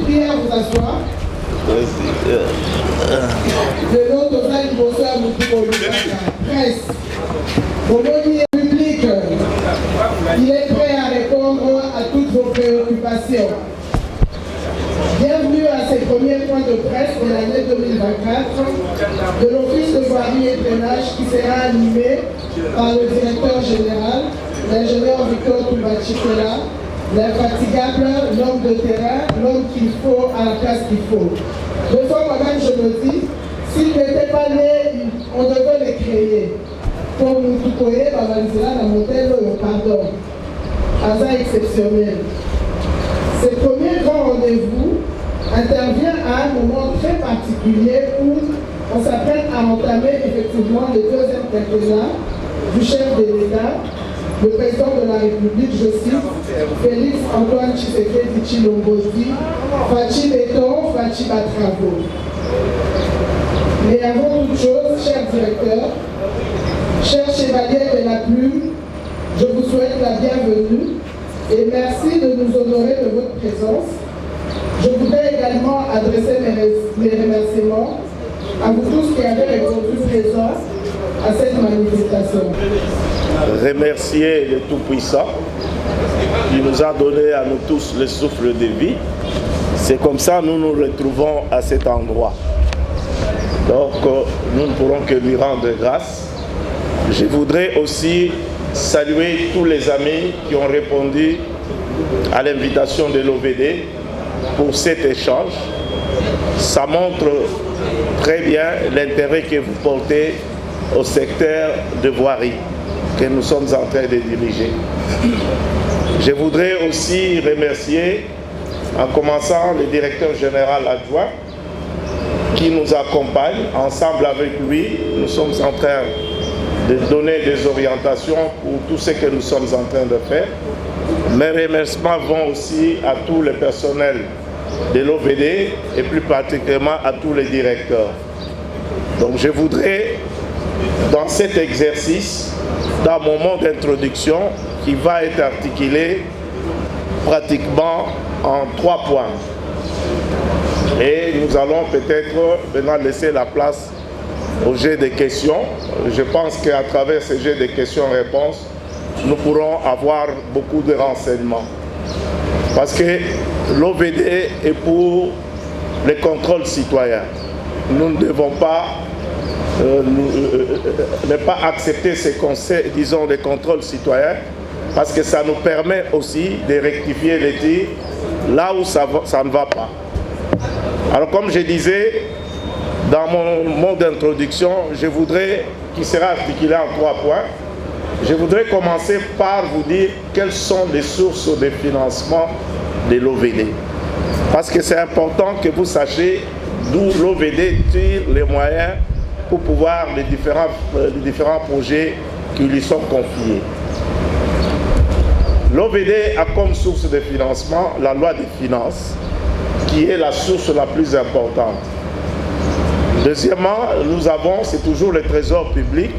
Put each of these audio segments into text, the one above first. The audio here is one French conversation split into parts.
prière vous asseoir. De l'autre côté, presse. Pour le public, il est prêt à répondre à toutes vos préoccupations. Bienvenue à ces premiers points de presse de l'année 2024 de l'Office de voirie et drainage qui sera animé par le directeur général, l'ingénieur Victor Toubachikela, l'infatigable, l'homme de terrain, l'homme qu'il faut à la place qu'il faut. Deux fois moi-même je me dis, s'il n'était pas né, on devait les créer. Pour nous tutoyer, Babanzela, la modèle, pardon. Hasard exceptionnel. Ce premier grand rendez-vous intervient à un moment très particulier où on s'apprête à entamer effectivement le deuxième quinquennat du chef de l'État, le président de la République, je cite, Félix Antoine Tshisekedi Tshilombozi, Fachi Béton, Fachi Batravo. Mais avant toute chose, cher directeur, cher chevalier de la plume, je vous souhaite la bienvenue et merci de nous honorer de votre présence. Je voudrais également adresser mes remerciements à vous tous qui avez répondu présent à cette manifestation. Remercier le Tout-Puissant qui nous a donné à nous tous le souffle de vie. C'est comme ça que nous nous retrouvons à cet endroit. Donc nous ne pourrons que lui rendre grâce. Je voudrais aussi saluer tous les amis qui ont répondu à l'invitation de l'OVD pour cet échange. Ça montre très bien l'intérêt que vous portez au secteur de voirie que nous sommes en train de diriger. Je voudrais aussi remercier, en commençant, le directeur général adjoint qui nous accompagne. Ensemble avec lui, nous sommes en train de donner des orientations pour tout ce que nous sommes en train de faire. Mes remerciements vont aussi à tous les personnels de l'OVD et plus particulièrement à tous les directeurs. Donc je voudrais, dans cet exercice, dans mon mot d'introduction, qui va être articulé pratiquement en 3 points. Et nous allons peut-être maintenant laisser la place au jet de questions. Je pense qu'à travers ce jet de questions-réponses, nous pourrons avoir beaucoup de renseignements. Parce que l'OVD est pour les contrôles citoyens. Nous ne devons pas ne pas accepter ces conseils, disons, des contrôles citoyens, parce que ça nous permet aussi de rectifier les tirs là où ça ne va pas. Alors comme je disais, dans mon mot d'introduction, je voudrais, qui sera articulé en 3 points, je voudrais commencer par vous dire quelles sont les sources de financement de l'OVD. Parce que c'est important que vous sachiez d'où l'OVD tire les moyens pour pouvoir les différents projets qui lui sont confiés. L'OVD a comme source de financement la loi des finances, qui est la source la plus importante. Deuxièmement, nous avons, c'est toujours le trésor public,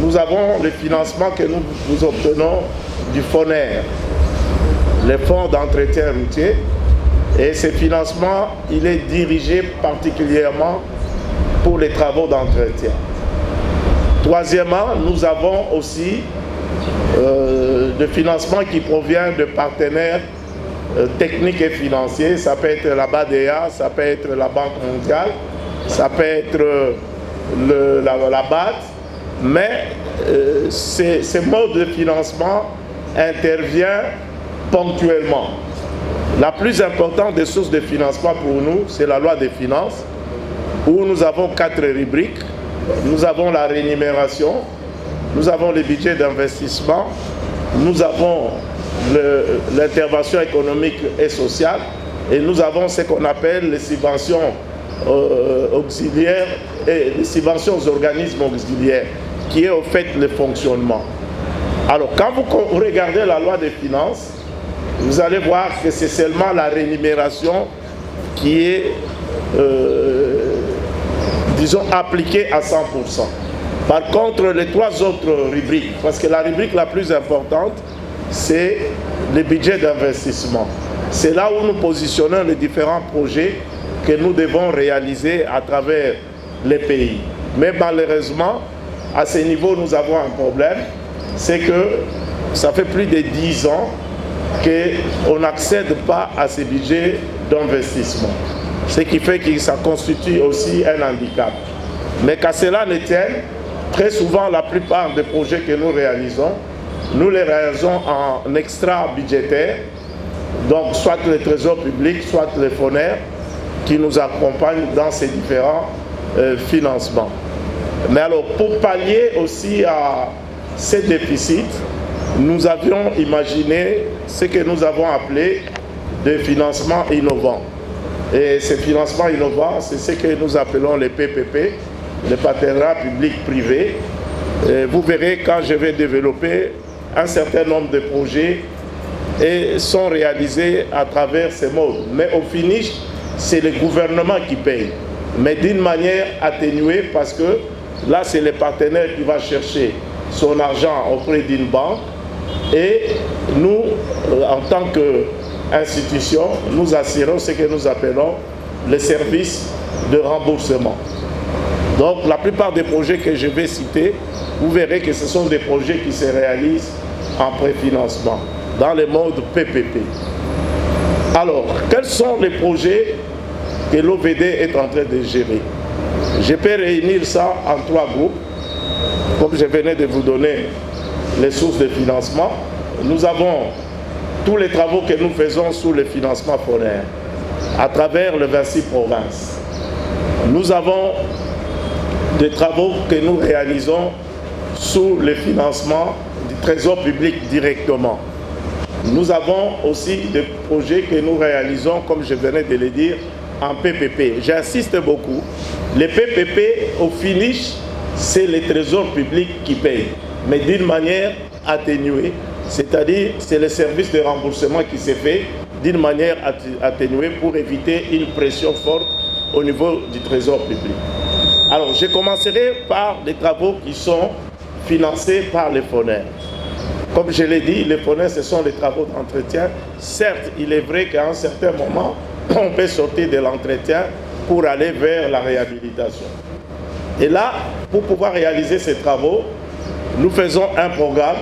nous avons le financement que nous obtenons du FONER, le Fonds d'entretien routier, et ce financement, il est dirigé particulièrement pour les travaux d'entretien. Troisièmement, nous avons aussi le financement qui provient de partenaires techniques et financiers. Ça peut être la BADEA, ça peut être la Banque mondiale, ça peut être la BAD, mais ce mode de financement intervient ponctuellement. La plus importante des sources de financement pour nous, c'est la loi des finances, où nous avons 4 rubriques. Nous avons la rémunération, nous avons le budget d'investissement, nous avons l'intervention économique et sociale, et nous avons ce qu'on appelle les subventions auxiliaires et les subventions aux organismes auxiliaires, qui est au fait le fonctionnement. Alors quand vous regardez la loi des finances, vous allez voir que c'est seulement la rémunération qui est disons appliquée à 100%. Par contre, les 3 autres rubriques, parce que la rubrique la plus importante, c'est le budget d'investissement. C'est là où nous positionnons les différents projets que nous devons réaliser à travers les pays. Mais malheureusement, à ce niveau, nous avons un problème, c'est que ça fait plus de 10 ans qu'on n'accède pas à ces budgets d'investissement. Ce qui fait que ça constitue aussi un handicap. Mais qu'à cela ne tienne, très souvent, la plupart des projets que nous les réalisons en extra-budgétaire, donc soit le Trésor public, soit les FONER, qui nous accompagnent dans ces différents financements. Mais alors, pour pallier aussi à ces déficits, nous avions imaginé ce que nous avons appelé des financements innovants. Et ces financements innovants, c'est ce que nous appelons les PPP, les partenariats publics-privés. Vous verrez quand je vais développer un certain nombre de projets et sont réalisés à travers ces modes. Mais au finish, c'est le gouvernement qui paye, mais d'une manière atténuée parce que là, c'est le partenaire qui va chercher son argent auprès d'une banque et nous, en tant qu'institution, nous assurons ce que nous appelons les services de remboursement. Donc, la plupart des projets que je vais citer, vous verrez que ce sont des projets qui se réalisent en préfinancement, dans le mode PPP. Alors, quels sont les projets que l'OVD est en train de gérer? Je peux réunir ça en 3 groupes. Comme je venais de vous donner les sources de financement, nous avons tous les travaux que nous faisons sous le financement FONER, à travers les 26 provinces. Nous avons des travaux que nous réalisons sous le financement du Trésor public directement. Nous avons aussi des projets que nous réalisons, comme je venais de le dire, en PPP. J'insiste beaucoup. Les PPP, au finish, c'est le Trésor public qui paye, mais d'une manière atténuée. C'est-à-dire, c'est le service de remboursement qui s'est fait d'une manière atténuée pour éviter une pression forte au niveau du Trésor public. Alors, je commencerai par les travaux qui sont financés par les FONER. Comme je l'ai dit, les FONER, ce sont les travaux d'entretien. Certes, il est vrai qu'à un certain moment, on peut sortir de l'entretien pour aller vers la réhabilitation. Et là, pour pouvoir réaliser ces travaux, nous faisons un programme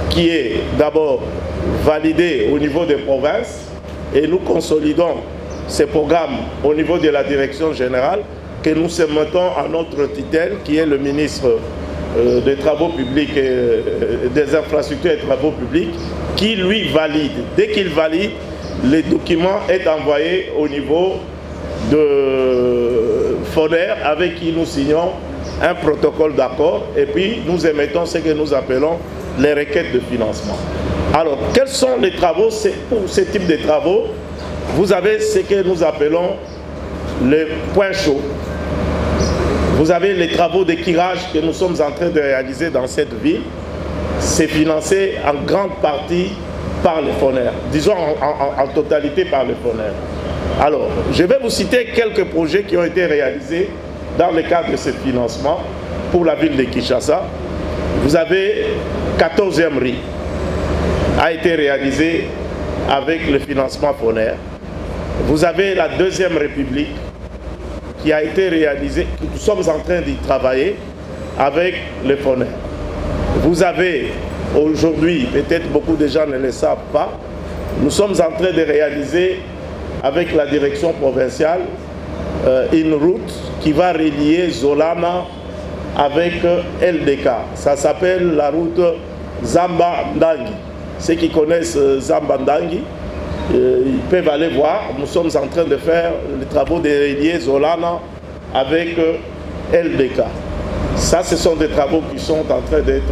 qui est d'abord validé au niveau des provinces et nous consolidons ces programmes au niveau de la direction générale que nous soumettons à notre tutelle qui est le ministre des Travaux publics, des infrastructures et travaux publics, qui lui valide. Dès qu'il valide, le document est envoyé au niveau de FONER avec qui nous signons un protocole d'accord et puis nous émettons ce que nous appelons les requêtes de financement. Alors, quels sont les travaux? Pour ce type de travaux, vous avez ce que nous appelons les points chauds. Vous avez les travaux de curage que nous sommes en train de réaliser dans cette ville. C'est financé en grande partie par les FONER, disons en totalité par les FONER. Alors, je vais vous citer quelques projets qui ont été réalisés dans le cadre de ce financement pour la ville de Kinshasa. Vous avez 14e RI, a été réalisé avec le financement FONER. Vous avez la 2e République qui a été réalisée, nous sommes en train d'y travailler avec le FONER. Vous avez aujourd'hui, peut-être beaucoup de gens ne le savent pas, nous sommes en train de réaliser avec la direction provinciale une route qui va relier Zolana avec LDK. Ça s'appelle la route Zamba-Ndangi. Ceux qui connaissent Zamba-Ndangi, ils peuvent aller voir. Nous sommes en train de faire les travaux de relier Zolana avec LDK. Ça, ce sont des travaux qui sont en train d'être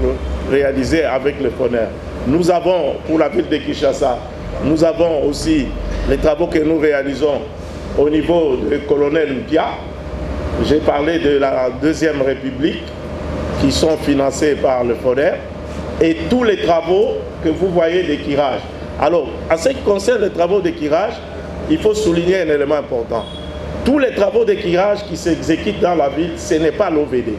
réalisés avec le FONER. Nous avons, pour la ville de Kinshasa, nous avons aussi les travaux que nous réalisons au niveau du colonel Mpia. J'ai parlé de la 2e République qui sont financés par le FONER et tous les travaux que vous voyez de curage. Alors, en ce qui concerne les travaux de curage, il faut souligner un élément important. Tous les travaux de curage qui s'exécutent dans la ville, ce n'est pas l'OVD.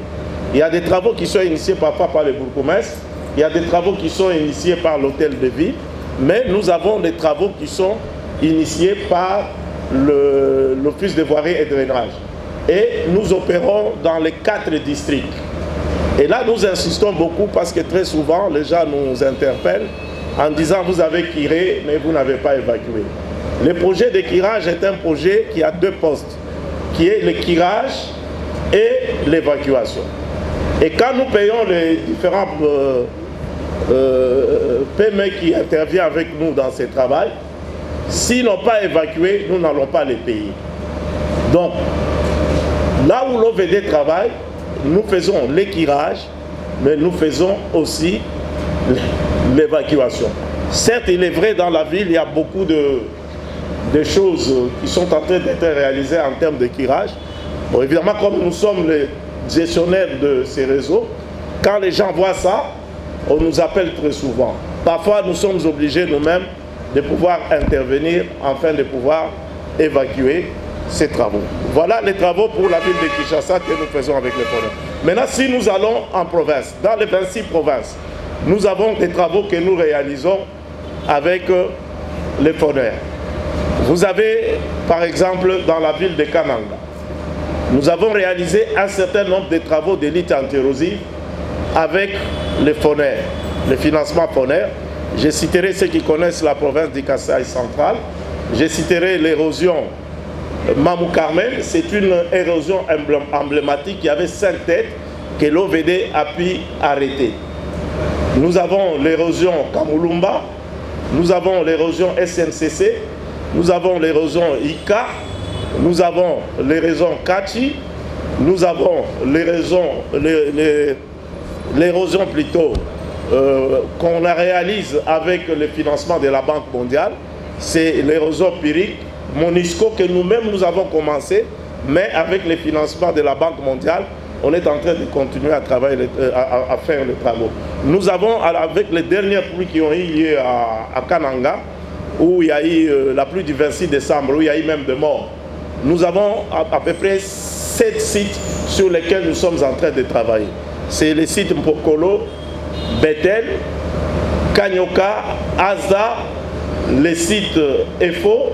Il y a des travaux qui sont initiés parfois par les bourgmestres, il y a des travaux qui sont initiés par l'hôtel de ville, mais nous avons des travaux qui sont initiés par l'Office de voirie et drainage. Et nous opérons dans les 4 districts. Et là, nous insistons beaucoup parce que très souvent, les gens nous interpellent en disant « vous avez kiré, mais vous n'avez pas évacué ». Le projet de kirage est un projet qui a 2 postes, qui est le kirage et l'évacuation. Et quand nous payons les différents PME qui interviennent avec nous dans ce travail, s'ils n'ont pas évacué, nous n'allons pas les payer. Donc, là où l'OVD travaille, nous faisons l'équirage, mais nous faisons aussi l'évacuation. Certes, il est vrai, dans la ville, il y a beaucoup de choses qui sont en train d'être réalisées en termes d'équirage. Bon, évidemment, comme nous sommes les gestionnaires de ces réseaux, quand les gens voient ça, on nous appelle très souvent. Parfois, nous sommes obligés nous-mêmes de pouvoir intervenir afin de pouvoir évacuer ces travaux. Voilà les travaux pour la ville de Kinshasa que nous faisons avec les fourneurs. Maintenant, si nous allons en province, dans les 26 provinces, nous avons des travaux que nous réalisons avec les fourneurs. Vous avez, par exemple, dans la ville de Kananga, nous avons réalisé un certain nombre de travaux de lutte anti-érosive avec les fourneurs, les financements fourneurs. Je citerai ceux qui connaissent la province du Kasaï central. Je citerai l'érosion Mamou Carmel. C'est une érosion emblématique qui avait 5 têtes que l'OVD a pu arrêter. Nous avons l'érosion Kamulumba, nous avons l'érosion SNCC, nous avons l'érosion IKA, nous avons l'érosion Kachi, nous avons l'érosion plutôt qu'on réalise avec le financement de la Banque mondiale, c'est l'érosion pyrique, MONUSCO, que nous-mêmes nous avons commencé, mais avec le financement de la Banque mondiale, on est en train de continuer à travailler, à faire les travaux. Nous avons, avec les dernières pluies qui ont eu lieu à Kananga, où il y a eu la pluie du 26 décembre, où il y a eu même des morts, nous avons à peu près 7 sites sur lesquels nous sommes en train de travailler. C'est les sites Mpokolo, Bethel, Kanyoka, Aza, les sites EFO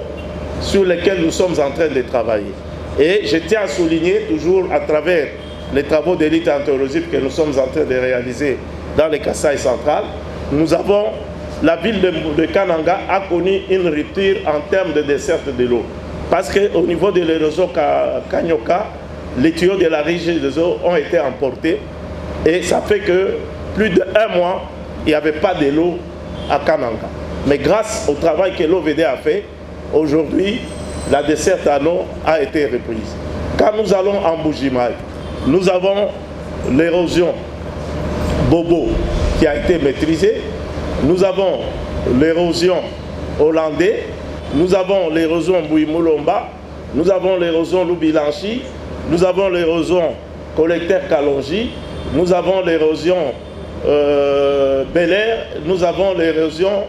sur lesquels nous sommes en train de travailler. Et je tiens à souligner toujours à travers les travaux d'élite anti-érosive que nous sommes en train de réaliser dans le Kasaï central, nous avons, la ville de Kananga a connu une rupture en termes de desserte de l'eau. Parce qu'au niveau de l'érosion Kanyoka, les tuyaux de la régie des eaux ont été emportés et ça fait que plus d'1 mois, il n'y avait pas de l'eau à Kananga. Mais grâce au travail que l'OVD a fait, aujourd'hui, la desserte en eau a été reprise. Quand nous allons en Bougimaï, nous avons l'érosion Bobo qui a été maîtrisée, nous avons l'érosion Hollandais, nous avons l'érosion Bouimulomba, nous avons l'érosion Loubilanchi, nous avons l'érosion Collecteur Kalonji, nous avons l'érosion Bel Air, nous avons l'érosion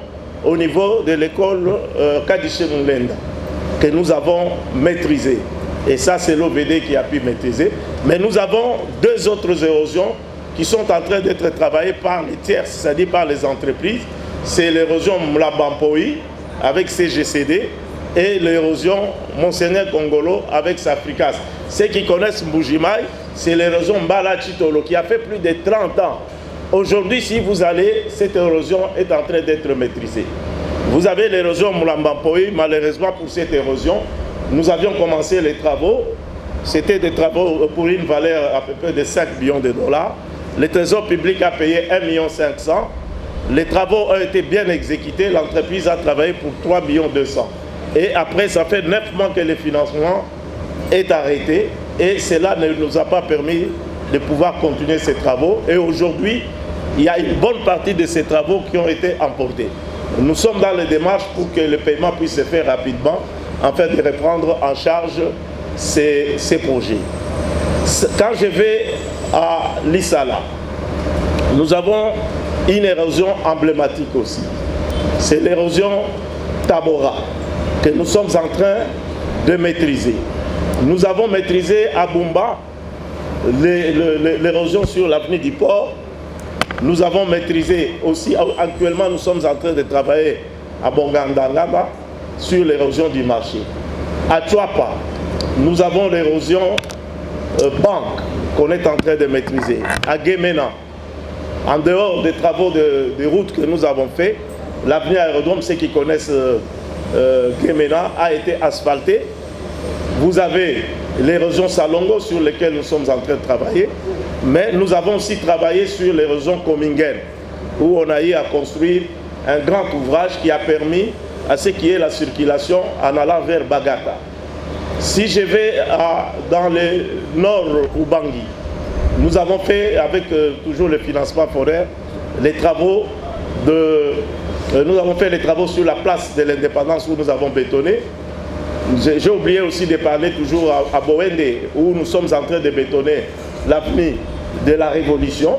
au niveau de l'école Kadiche Moulenda, que nous avons maîtrisée. Et ça, c'est l'OVD qui a pu maîtriser. Mais nous avons 2 autres érosions qui sont en train d'être travaillées par les tierces, c'est-à-dire par les entreprises. C'est l'érosion Mlabampoï avec CGCD et l'érosion Monseigneur Congolo avec Safricas. Ceux qui connaissent Mbujimaï, c'est l'érosion Mbala Chitolo qui a fait plus de 30 ans. Aujourd'hui, si vous allez, cette érosion est en train d'être maîtrisée. Vous avez l'érosion Mlambampoï, malheureusement pour cette érosion, nous avions commencé les travaux. C'était des travaux pour une valeur à peu près de 5 millions de dollars. Le Trésor public a payé 1,5 million. Les travaux ont été bien exécutés. L'entreprise a travaillé pour 3,2 millions. Et après, ça fait 9 mois que le financement est arrêté. Et cela ne nous a pas permis de pouvoir continuer ces travaux. Et aujourd'hui, il y a une bonne partie de ces travaux qui ont été emportés. Nous sommes dans les démarches pour que le paiement puisse se faire rapidement, afin de reprendre en charge ces projets. Quand je vais à l'Issala, nous avons une érosion emblématique aussi. C'est l'érosion Tabora, que nous sommes en train de maîtriser. Nous avons maîtrisé à Bumba l'érosion sur l'avenue du port. Nous avons maîtrisé aussi, actuellement nous sommes en train de travailler à Bongandangaba, sur l'érosion du marché. À Tchouapa, nous avons l'érosion banque qu'on est en train de maîtriser. À Guémena, en dehors des travaux de route que nous avons fait, l'avenue Aérodrome, ceux qui connaissent Guémena, a été asphalté. Vous avez l'érosion Salongo sur laquelle nous sommes en train de travailler, mais nous avons aussi travaillé sur l'érosion Komingen, où on a eu à construire un grand ouvrage qui a permis à ce qui est la circulation en allant vers Bagata. Si je vais dans le nord Ubangi, nous avons fait avec toujours le financement forêt les travaux nous avons fait les travaux sur la place de l'indépendance où nous avons bétonné. J'ai oublié aussi de parler toujours à Boende où nous sommes en train de bétonner l'avenue de la Révolution.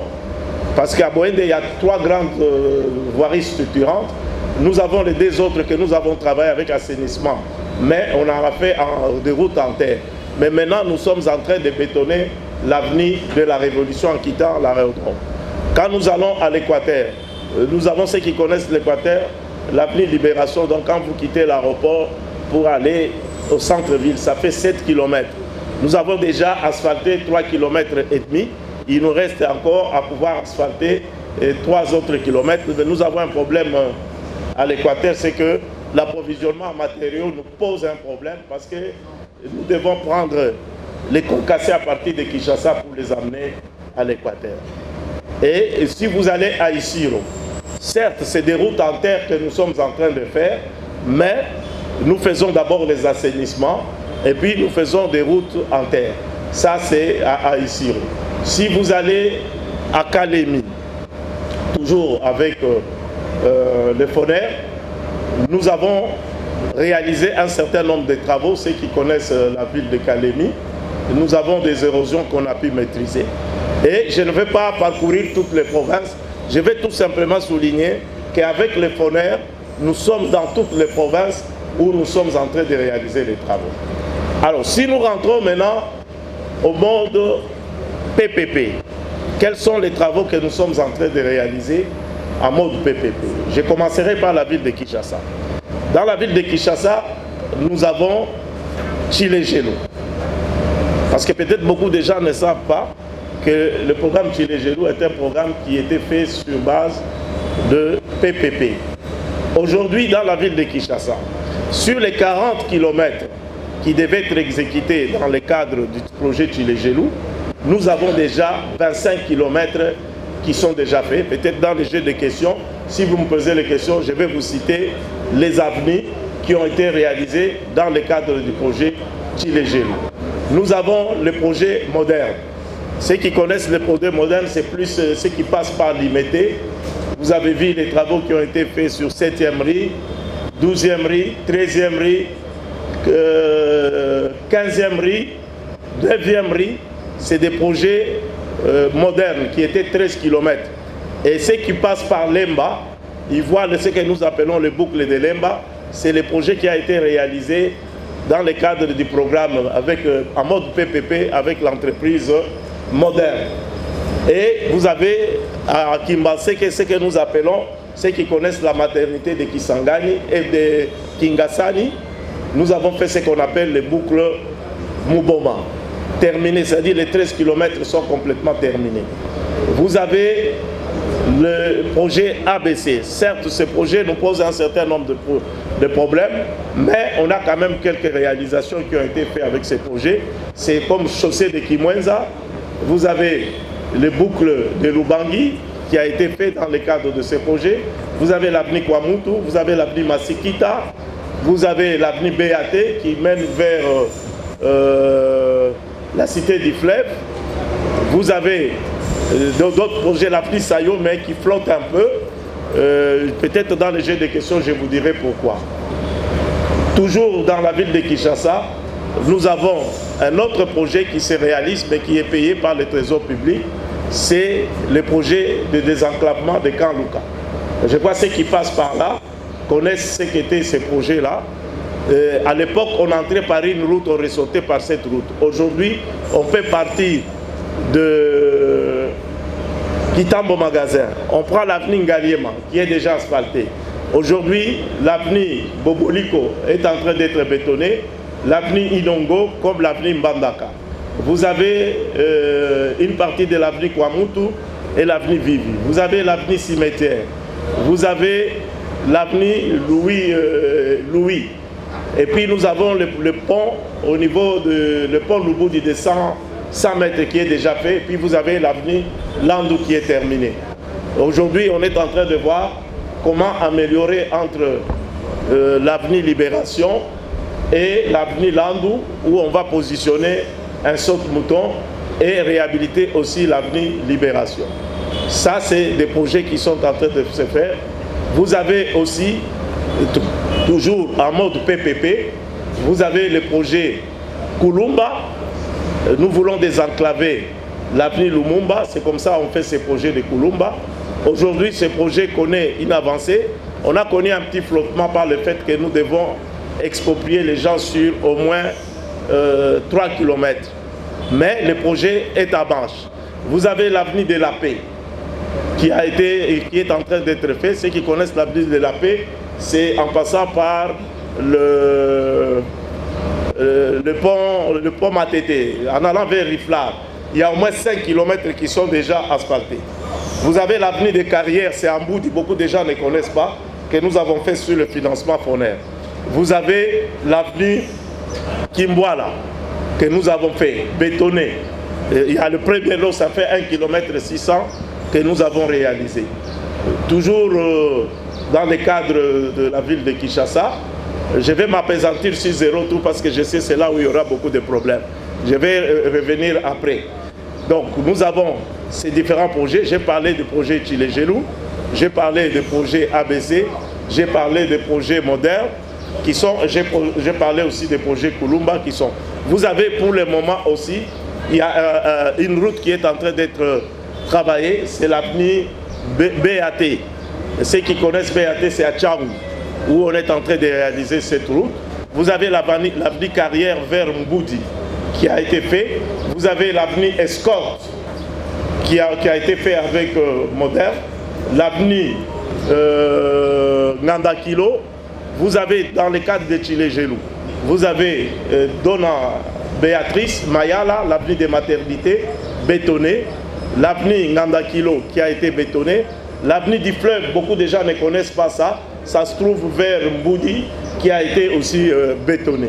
Parce qu'à Boende, il y a 3 grandes voiries structurantes. Nous avons les 2 autres que nous avons travaillé avec assainissement. Mais on en a fait des routes en terre. Mais maintenant, nous sommes en train de bétonner l'avenue de la Révolution en quittant l'aérodrome. Quand nous allons à l'Équateur, nous avons ceux qui connaissent l'Équateur, l'avenue Libération. Donc quand vous quittez l'aéroport pour aller au centre-ville, ça fait 7 km. Nous avons déjà asphalté 3,5 km. Il nous reste encore à pouvoir asphalter 3 autres kilomètres. Mais nous avons un problème à l'Équateur, c'est que l'approvisionnement en matériaux nous pose un problème parce que nous devons prendre les concassés à partir de Kinshasa pour les amener à l'Équateur. Et si vous allez à Isiro, certes c'est des routes en terre que nous sommes en train de faire, mais nous faisons d'abord les assainissements et puis nous faisons des routes en terre. Ça c'est à Isiro. Si vous allez à Kalemi, toujours avec le FONER, nous avons réalisé un certain nombre de travaux. Ceux qui connaissent la ville de Kalemi, nous avons des érosions qu'on a pu maîtriser. Et je ne vais pas parcourir toutes les provinces, je vais tout simplement souligner qu'avec le FONER, nous sommes dans toutes les provinces où nous sommes en train de réaliser les travaux. Alors, si nous rentrons maintenant au mode PPP, quels sont les travaux que nous sommes en train de réaliser en mode PPP? Je commencerai par la ville de Kinshasa. Dans la ville de Kinshasa, nous avons Tshilé-Gelou. Parce que peut-être beaucoup de gens ne savent pas que le programme Tshilé-Gelou est un programme qui était fait sur base de PPP. Aujourd'hui, dans la ville de Kinshasa, sur les 40 km qui devaient être exécutés dans le cadre du projet Tshilé-Gelou, nous avons déjà 25 km qui sont déjà faits. Peut-être dans les jeux de questions, si vous me posez les questions, je vais vous citer les avenues qui ont été réalisées dans le cadre du projet Tshilé-Gelou. Nous avons le projet moderne. Ceux qui connaissent le projet moderne, c'est plus ceux qui passent par l'IMET. Vous avez vu les travaux qui ont été faits sur 7e RI, 12e RI, 13e RI, 15e RI, 9e RI. C'est des projets modernes qui étaient 13 km. Et ceux qui passent par Lemba, ils voient ce que nous appelons les boucles de Lemba. C'est le projet qui a été réalisé dans le cadre du programme en mode PPP avec l'entreprise moderne. Et vous avez à Kimbase ce que nous appelons, ceux qui connaissent la maternité de Kisangani et de Kingasani, nous avons fait ce qu'on appelle les boucles Muboma. Terminées, c'est-à-dire les 13 km sont complètement terminés. Vous avez le projet ABC. Certes, ce projet nous pose un certain nombre de problèmes, mais on a quand même quelques réalisations qui ont été faites avec ces projets. C'est comme chaussée de Kimwenza. Vous avez les boucles de Lubangi qui a été fait dans le cadre de ce projet. Vous avez l'avenue Kwamutu, vous avez l'avenue Masikita, vous avez l'avenue BAT qui mène vers la cité du fleuve. Vous avez d'autres projets, l'avenue Sayo, mais qui flottent un peu. Peut-être dans les jeux de questions, je vous dirai pourquoi. Toujours dans la ville de Kinshasa, nous avons un autre projet qui se réalise, mais qui est payé par le Trésor public. C'est le projet de désenclavement de Kanluka. Je crois que ceux qui passent par là connaissent ce qu'étaient ces projets-là. À l'époque, on entrait par une route, on ressortait par cette route. Aujourd'hui, on peut partir de Kitambo Magasin. On prend l'avenue Ngaliema, qui est déjà asphaltée. Aujourd'hui, l'avenue Boboliko est en train d'être bétonnée, l'avenue Inongo comme l'avenue Mbandaka. Vous avez une partie de l'avenue Kwamutu et l'avenue Vivi. Vous avez l'avenue Cimetière. Vous avez l'avenue Louis. Et puis nous avons le pont au niveau de le pont Lubudi de 100 mètres qui est déjà fait. Et puis vous avez l'avenue Landou qui est terminée. Aujourd'hui, on est en train de voir comment améliorer entre l'avenue Libération et l'avenue Landou, où on va positionner un saute-mouton et réhabiliter aussi l'avenue Libération. Ça, c'est des projets qui sont en train de se faire. Vous avez aussi, toujours en mode PPP, vous avez le projet Kulumba. Nous voulons désenclaver l'avenue Lumumba. C'est comme ça qu'on fait ces projets de Kulumba. Aujourd'hui, ce projet connaît une avancée. On a connu un petit flottement par le fait que nous devons exproprier les gens sur au moins 3 km. Mais le projet est à marche. Vous avez l'avenue de la Paix qui est en train d'être fait. Ceux qui connaissent l'avenue de la Paix, c'est en passant par le pont Matété, en allant vers Riflard. Il y a au moins 5 km qui sont déjà asphaltés. Vous avez l'avenue des Carrières, c'est en bout, beaucoup de gens ne connaissent pas, que nous avons fait sur le financement Foner. Vous avez l'avenue Kimboala, que nous avons fait, bétonné. Il y a le premier lot, ça fait 1 km 600 que nous avons réalisé. Toujours dans le cadre de la ville de Kinshasa, je vais m'appesantir sur 0 tout parce que je sais c'est là où il y aura beaucoup de problèmes. Je vais revenir après. Donc nous avons ces différents projets. J'ai parlé du projet Tchilé-Gelou, j'ai parlé du projet ABC, j'ai parlé des projets modernes qui sont, j'ai parlé aussi des projets Kulumba qui sont. Vous avez pour le moment aussi, il y a une route qui est en train d'être travaillée, c'est l'avenue BAT. Ceux qui connaissent BAT, c'est à Tchangou, où on est en train de réaliser cette route. Vous avez l'avenue Carrière vers Mboudi qui a été fait. Vous avez l'avenue Escorte qui a été fait avec Moderne. L'avenue Ngandakilo. Vous avez dans le cadre de Tchilé-Gelou, vous avez Donna Béatrice, Mayala, l'avenue des maternités bétonnée. L'avenue Ngandakilo qui a été bétonnée. L'avenue du fleuve, beaucoup de gens ne connaissent pas ça. Ça se trouve vers Mboudi qui a été aussi bétonné.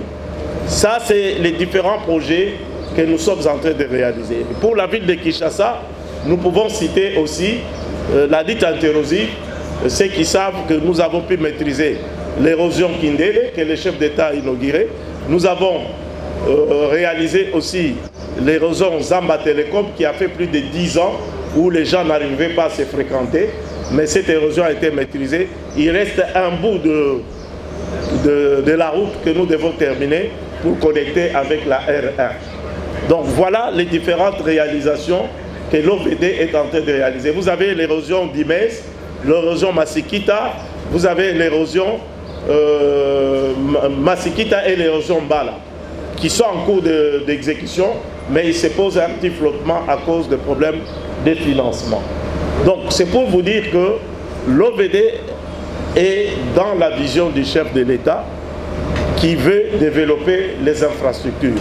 Ça, c'est les différents projets que nous sommes en train de réaliser. Pour la ville de Kinshasa, nous pouvons citer aussi la dite interrosive, ceux qui savent que nous avons pu maîtriser l'érosion Kindele, que le chef d'État a inauguré. Nous avons réalisé aussi l'érosion Zamba Telecom qui a fait plus de 10 ans où les gens n'arrivaient pas à se fréquenter. Mais cette érosion a été maîtrisée. Il reste un bout de la route que nous devons terminer pour connecter avec la R1. Donc voilà les différentes réalisations que l'OVD est en train de réaliser. Vous avez l'érosion d'Imes, l'érosion Masikita, vous avez l'érosion Masikita et l'érosion Mbala, qui sont en cours d'exécution, mais il se pose un petit flottement à cause de problèmes de financement. Donc c'est pour vous dire que l'OVD est dans la vision du chef de l'État qui veut développer les infrastructures.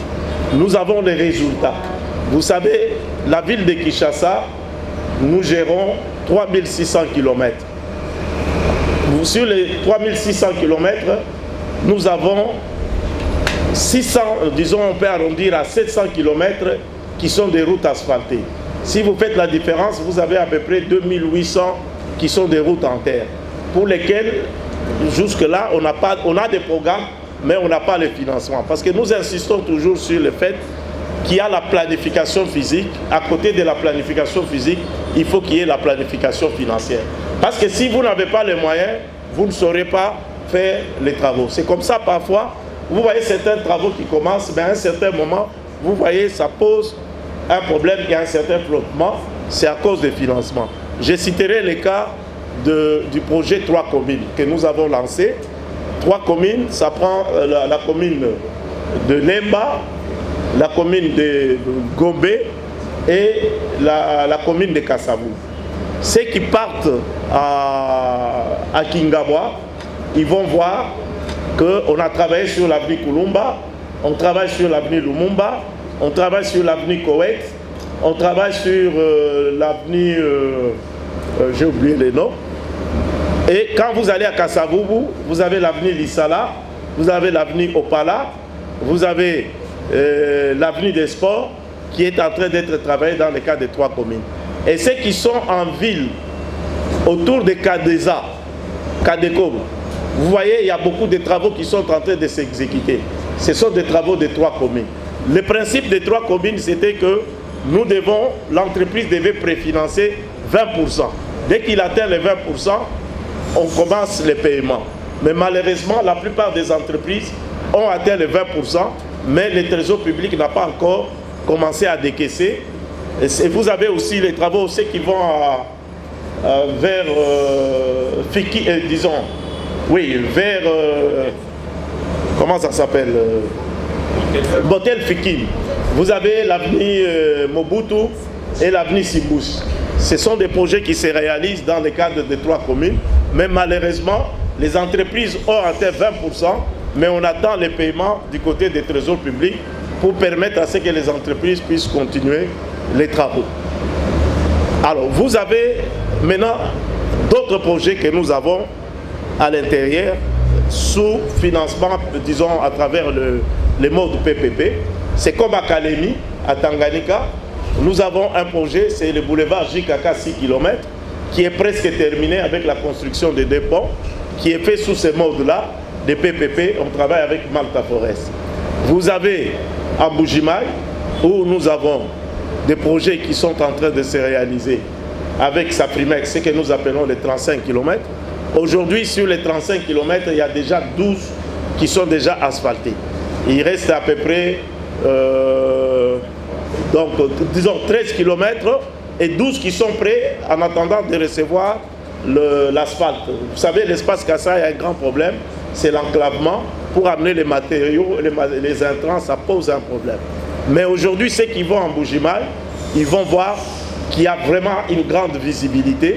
Nous avons les résultats. Vous savez, la ville de Kinshasa, nous gérons 3600 km. Sur les 3600 km, nous avons 600, disons on peut arrondir à 700 km qui sont des routes asphaltées. Si vous faites la différence, vous avez à peu près 2800 qui sont des routes en terre, pour lesquelles jusque-là on a des programmes, mais on n'a pas le financement. Parce que nous insistons toujours sur le fait qu'il y a la planification physique. À côté de la planification physique, il faut qu'il y ait la planification financière. Parce que si vous n'avez pas les moyens, vous ne saurez pas faire les travaux. C'est comme ça parfois, vous voyez certains travaux qui commencent, mais à un certain moment, vous voyez, ça pose un problème, il y a un certain flottement, c'est à cause des financements. Je citerai le cas du projet 3 communes que nous avons lancé. 3 communes, ça prend la commune de Lemba, la commune de Gombe et la commune de Kassabou. Ceux qui partent à Kingabwa, ils vont voir qu'on a travaillé sur l'avenue Kulumba, on travaille sur l'avenue Lumumba, on travaille sur l'avenue Koweït, on travaille sur l'avenue, j'ai oublié les noms. Et quand vous allez à Kasavubu, vous avez l'avenue Lissala, vous avez l'avenue Opala, vous avez l'avenue des Sports qui est en train d'être travaillée dans le cadre des 3 communes. Et ceux qui sont en ville, autour de Kadeza, Kadekom, vous voyez, il y a beaucoup de travaux qui sont en train de s'exécuter. Ce sont des travaux de 3 communes. Le principe des 3 communes, c'était que nous devons, l'entreprise devait préfinancer 20%. Dès qu'il atteint les 20%, on commence les paiements. Mais malheureusement, la plupart des entreprises ont atteint les 20%, mais le trésor public n'a pas encore commencé à décaisser. Et vous avez aussi les travaux aussi qui vont vers Fiki, disons, oui, vers, comment ça s'appelle, Botel Fikim. Vous avez l'avenue Mobutu et l'avenue Simbous. Ce sont des projets qui se réalisent dans le cadre des 3 communes, mais malheureusement, les entreprises ont atteint 20%, mais on attend les paiements du côté des trésors publics pour permettre à ce que les entreprises puissent continuer les travaux. Alors, vous avez maintenant d'autres projets que nous avons à l'intérieur sous financement, disons, à travers les modes PPP. C'est comme à Kalemi, à Tanganyika. Nous avons un projet, c'est le boulevard Jikaka 6 km, qui est presque terminé avec la construction des 2 ponts, qui est fait sous ces modes-là, des PPP. On travaille avec Malta Forest. Vous avez à Mbujimaï, où nous avons des projets qui sont en train de se réaliser avec Saprimex, ce que nous appelons les 35 km. Aujourd'hui, sur les 35 km, il y a déjà 12 qui sont déjà asphaltés. Il reste à peu près, donc, disons 13 km et 12 qui sont prêts en attendant de recevoir l'asphalte. Vous savez, l'espace Kassa, il y a un grand problème, c'est l'enclavement. Pour amener les matériaux, les intrants, ça pose un problème. Mais aujourd'hui, ceux qui vont en Mbujimaï, ils vont voir qu'il y a vraiment une grande visibilité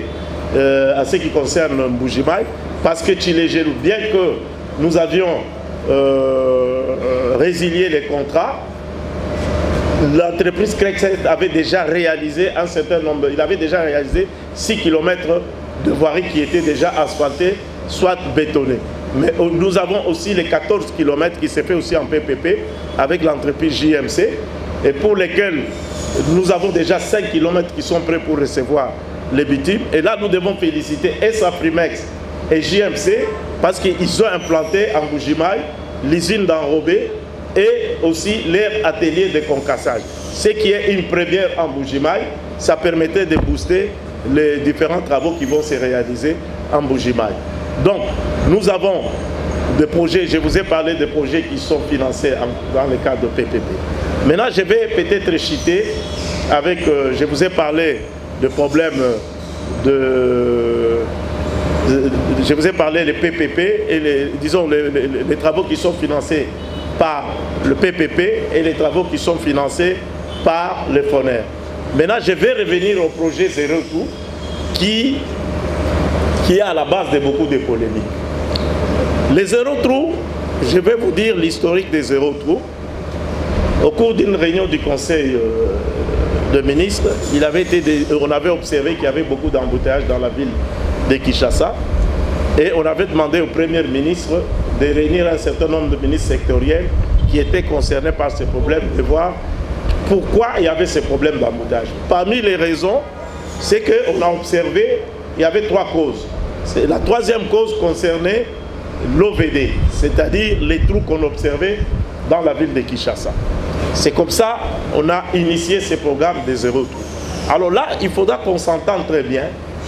à ce qui concerne Mbujimaï, parce que Tchilégelou, bien que nous avions résilié les contrats, l'entreprise Crexet avait déjà réalisé un certain nombre, il avait déjà réalisé 6 km de voirie qui étaient déjà asphaltées, soit bétonnées. Mais nous avons aussi les 14 km qui s'est fait aussi en PPP avec l'entreprise JMC, et pour lesquels nous avons déjà 5 km qui sont prêts pour recevoir les bitumes. Et là, nous devons féliciter Saprimex et JMC parce qu'ils ont implanté en Mbujimaï l'usine d'enrobé et aussi leur atelier de concassage. Ce qui est une première en Mbujimaï, ça permettait de booster les différents travaux qui vont se réaliser en Mbujimaï. Donc, nous avons des projets, je vous ai parlé des projets qui sont financés dans le cadre de PPP. Maintenant, je vais peut-être citer avec, je vous ai parlé de problèmes je vous ai parlé des PPP et les travaux qui sont financés par le PPP et les travaux qui sont financés par le FONER. Maintenant, je vais revenir au projet Zéro Trou qui est à la base de beaucoup de polémiques. Les Zéro Trou, je vais vous dire l'historique des Zéro Trou. Au cours d'une réunion du Conseil de ministres, on avait observé qu'il y avait beaucoup d'embouteillages dans la ville de Kinshasa et on avait demandé au Premier ministre de réunir un certain nombre de ministres sectoriels qui étaient concernés par ces problèmes, de voir pourquoi il y avait ces problèmes d'embouteillage. Parmi les raisons, c'est qu'on a observé qu'il y avait 3 causes. La 3e cause concernait l'OVD, c'est-à-dire les trous qu'on observait dans la ville de Kinshasa. C'est comme ça qu'on a initié ce programme des Zéro Trou. Alors là, il faudra qu'on s'entende très bien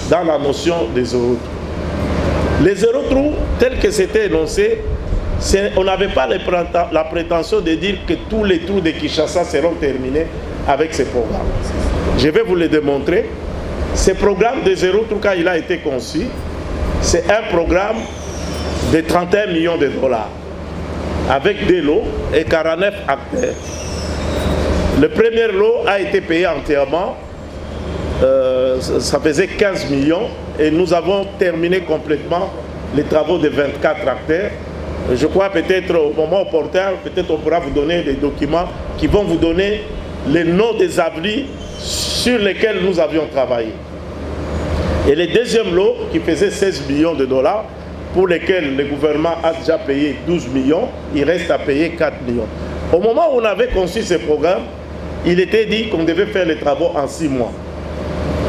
dans la notion des Zéro Trou. Les Zéro Trou, tels que c'était énoncé, on n'avait pas la prétention de dire que tous les trous de Kinshasa seront terminés avec ce programme. Je vais vous le démontrer. Ce programme de Zéro Trou, quand il a été conçu, c'est un programme de 31 millions de dollars avec des lots et 49 acteurs. Le premier lot a été payé entièrement, ça faisait 15 millions et nous avons terminé complètement les travaux de 24 acteurs. Je crois peut-être au moment opportun, peut-être on pourra vous donner des documents qui vont vous donner les noms des abris sur lesquels nous avions travaillé. Et le deuxième lot, qui faisait 16 millions de dollars, pour lesquels le gouvernement a déjà payé 12 millions, il reste à payer 4 millions. Au moment où on avait conçu ce programme, il était dit qu'on devait faire les travaux en 6 mois.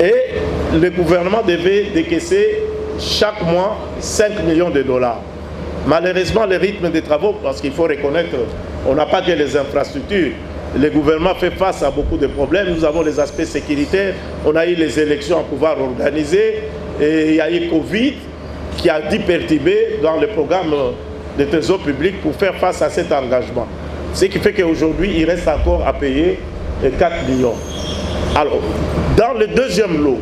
Et le gouvernement devait décaisser chaque mois 5 millions de dollars. Malheureusement, le rythme des travaux, parce qu'il faut reconnaître, on n'a pas que les infrastructures. Le gouvernement fait face à beaucoup de problèmes. Nous avons les aspects sécuritaires, on a eu les élections à pouvoir organiser, et il y a eu Covid qui a dû perturber dans le programme de trésor public pour faire face à cet engagement. Ce qui fait qu'aujourd'hui, il reste encore à payer 4 millions. Alors, dans le deuxième lot,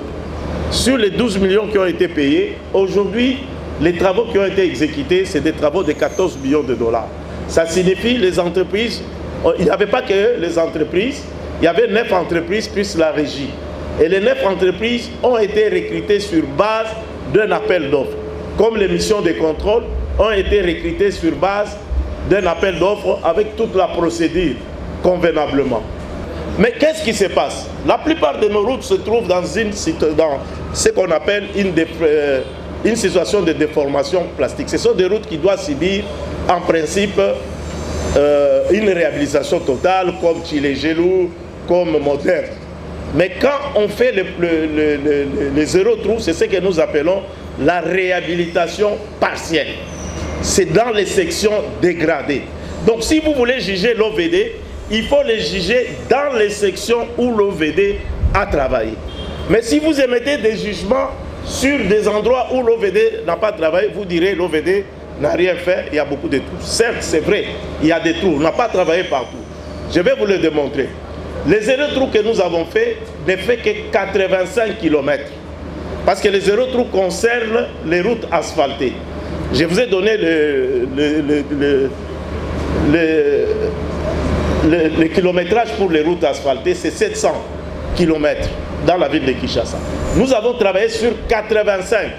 sur les 12 millions qui ont été payés, aujourd'hui, les travaux qui ont été exécutés, c'est des travaux de 14 millions de dollars. Ça signifie les entreprises, il n'y avait pas que les entreprises, il y avait 9 entreprises plus la régie. Et les 9 entreprises ont été recrutées sur base d'un appel d'offres. Comme les missions de contrôle ont été recrutées sur base d'un appel d'offres avec toute la procédure convenablement. Mais qu'est-ce qui se passe? La plupart de nos routes se trouvent dans ce qu'on appelle une situation de déformation plastique. Ce sont des routes qui doivent subir en principe une réhabilitation totale comme Chile-Gelou, comme Moderne. Mais quand on fait les zéro trou, c'est ce que nous appelons la réhabilitation partielle. C'est dans les sections dégradées. Donc si vous voulez juger l'OVD, il faut les juger dans les sections où l'OVD a travaillé. Mais si vous émettez des jugements sur des endroits où l'OVD n'a pas travaillé, vous direz l'OVD n'a rien fait, il y a beaucoup de trous. Certes, c'est vrai, il y a des trous, on n'a pas travaillé partout. Je vais vous le démontrer. Les zéro trous que nous avons fait ne fait que 85 km. Parce que les zéro trous concernent les routes asphaltées. Je vous ai donné le kilométrage pour les routes asphaltées, c'est 700 km dans la ville de Kinshasa. Nous avons travaillé sur 85.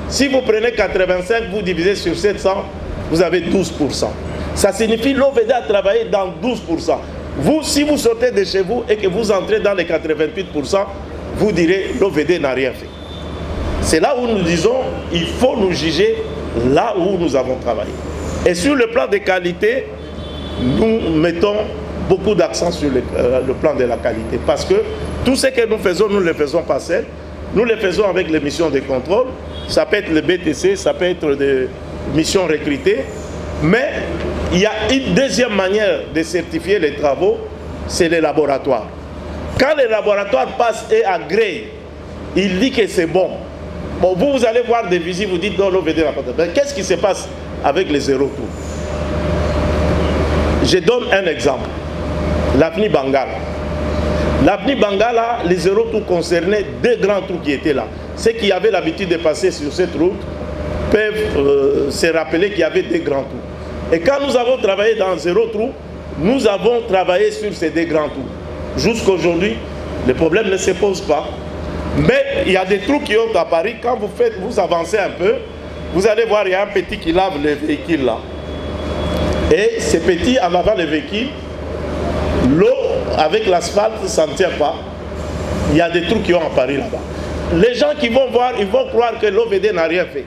Si vous prenez 85, vous divisez sur 700, vous avez 12%. Ça signifie que l'OVD a travaillé dans 12%. Vous, si vous sortez de chez vous et que vous entrez dans les 88%, vous direz l'OVD n'a rien fait. C'est là où nous disons il faut nous juger là où nous avons travaillé. Et sur le plan de qualité, nous mettons beaucoup d'accent sur le plan de la qualité. Parce que tout ce que nous faisons, nous ne le faisons pas seuls. Nous le faisons avec les missions de contrôle. Ça peut être le BTC, ça peut être des missions recrutées. Mais il y a une deuxième manière de certifier les travaux, c'est les laboratoires. Quand les laboratoires passent et agréent, il dit que c'est bon. Bon, vous allez voir des visites, vous dites non, l'OVD n'a pas de... Mais qu'est-ce qui se passe avec les zéro trous? Je donne un exemple. L'avenue Bangala. L'avenue Bangala, les zéro trous concernaient deux grands trous qui étaient là. Ceux qui avaient l'habitude de passer sur cette route peuvent se rappeler qu'il y avait deux grands trous. Et quand nous avons travaillé dans zéro trou, nous avons travaillé sur ces deux grands trous. Jusqu'aujourd'hui, le problème ne se pose pas. Mais il y a des trous qui ont apparu. Quand vous avancez un peu, vous allez voir, il y a un petit qui lave le véhicule là. Et ce petit, en avant le véhicule, l'eau avec l'asphalte, ça ne tient pas. Il y a des trous qui ont apparu là-bas. Les gens qui vont voir, ils vont croire que l'OVD n'a rien fait.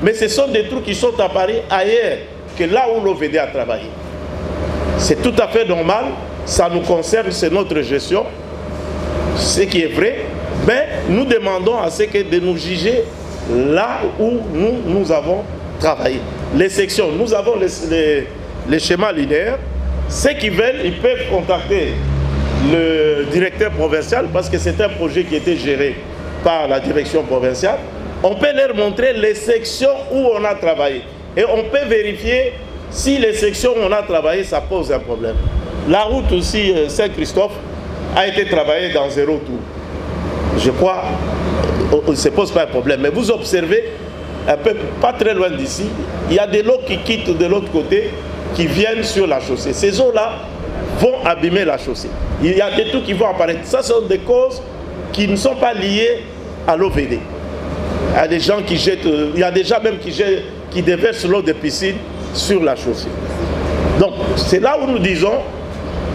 Mais ce sont des trous qui sont apparus ailleurs que là où l'OVD a travaillé. C'est tout à fait normal, ça nous concerne, c'est notre gestion, ce qui est vrai. Mais nous demandons à ceux de nous juger là où nous avons travaillé. Les sections, nous avons les schémas linéaires. Ceux qui veulent, ils peuvent contacter le directeur provincial parce que c'est un projet qui était géré par la direction provinciale. On peut leur montrer les sections où on a travaillé. Et on peut vérifier si les sections où on a travaillé, ça pose un problème. La route aussi, Saint-Christophe, a été travaillée dans zéro tour. Je crois, ça ne se pose pas un problème. Mais vous observez, un peu, pas très loin d'ici, il y a des lots qui quittent de l'autre côté, qui viennent sur la chaussée. Ces eaux-là vont abîmer la chaussée. Il y a des trous qui vont apparaître. Ça, ce sont des causes qui ne sont pas liées à l'OVD. Il y a des gens qui jettent, il y a des gens même qui jettent qui déversent l'eau des piscines sur la chaussée. Donc c'est là où nous disons,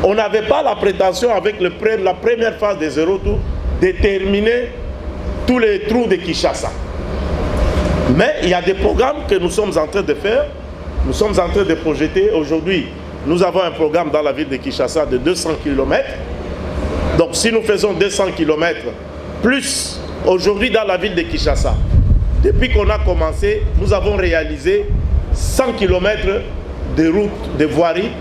on n'avait pas la prétention avec la première phase des zéro tours déterminer tous les trous de Kinshasa. Mais il y a des programmes que nous sommes en train de faire, nous sommes en train de projeter. Aujourd'hui, nous avons un programme dans la ville de Kinshasa de 200 km. Donc si nous faisons 200 km, plus aujourd'hui dans la ville de Kinshasa, depuis qu'on a commencé, nous avons réalisé 100 km de routes, de voiries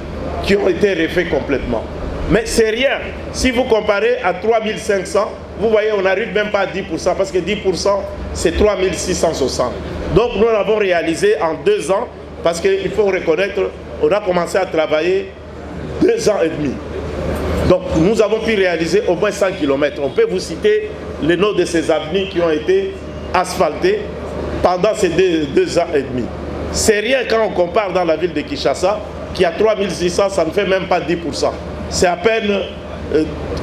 qui ont été refaits complètement. Mais c'est rien. Si vous comparez à 3500, vous voyez, on n'arrive même pas à 10%, parce que 10%, c'est 3660. Donc nous l'avons réalisé en 2 ans, parce qu'il faut reconnaître, on a commencé à travailler 2 ans et demi. Donc nous avons pu réaliser au moins 100 km. On peut vous citer les noms de ces avenues qui ont été asphaltées pendant ces 2 ans et demi. C'est rien quand on compare dans la ville de Kinshasa, qui a 3600, ça ne fait même pas 10%. C'est à peine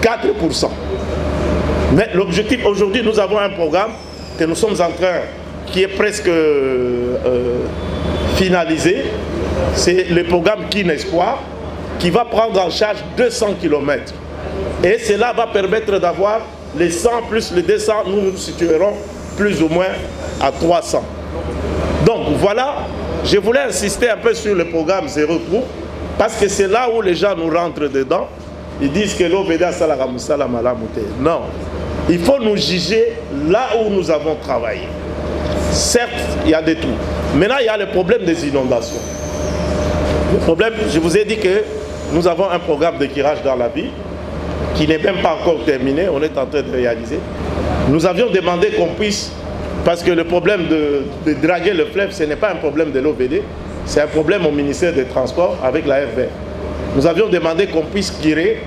4%. Mais l'objectif, aujourd'hui, nous avons un programme que nous sommes en train, qui est presque finalisé. C'est le programme Kin Espoir, qui va prendre en charge 200 km. Et cela va permettre d'avoir les 100 plus les 200, nous nous situerons plus ou moins à 300. Donc voilà, je voulais insister un peu sur le programme Zéro Trou, parce que c'est là où les gens nous rentrent dedans. Ils disent que l'Obéda Salagamusala Malamute. Non, il faut nous juger là où nous avons travaillé. Certes, il y a des trous. Maintenant, il y a le problème des inondations. Le problème, je vous ai dit que nous avons un programme de curage dans la ville qui n'est même pas encore terminé, on est en train de réaliser. Nous avions demandé qu'on puisse, parce que le problème de draguer le fleuve, ce n'est pas un problème de l'OVD, c'est un problème au ministère des Transports avec la FVR. Nous avions demandé qu'on puisse tirer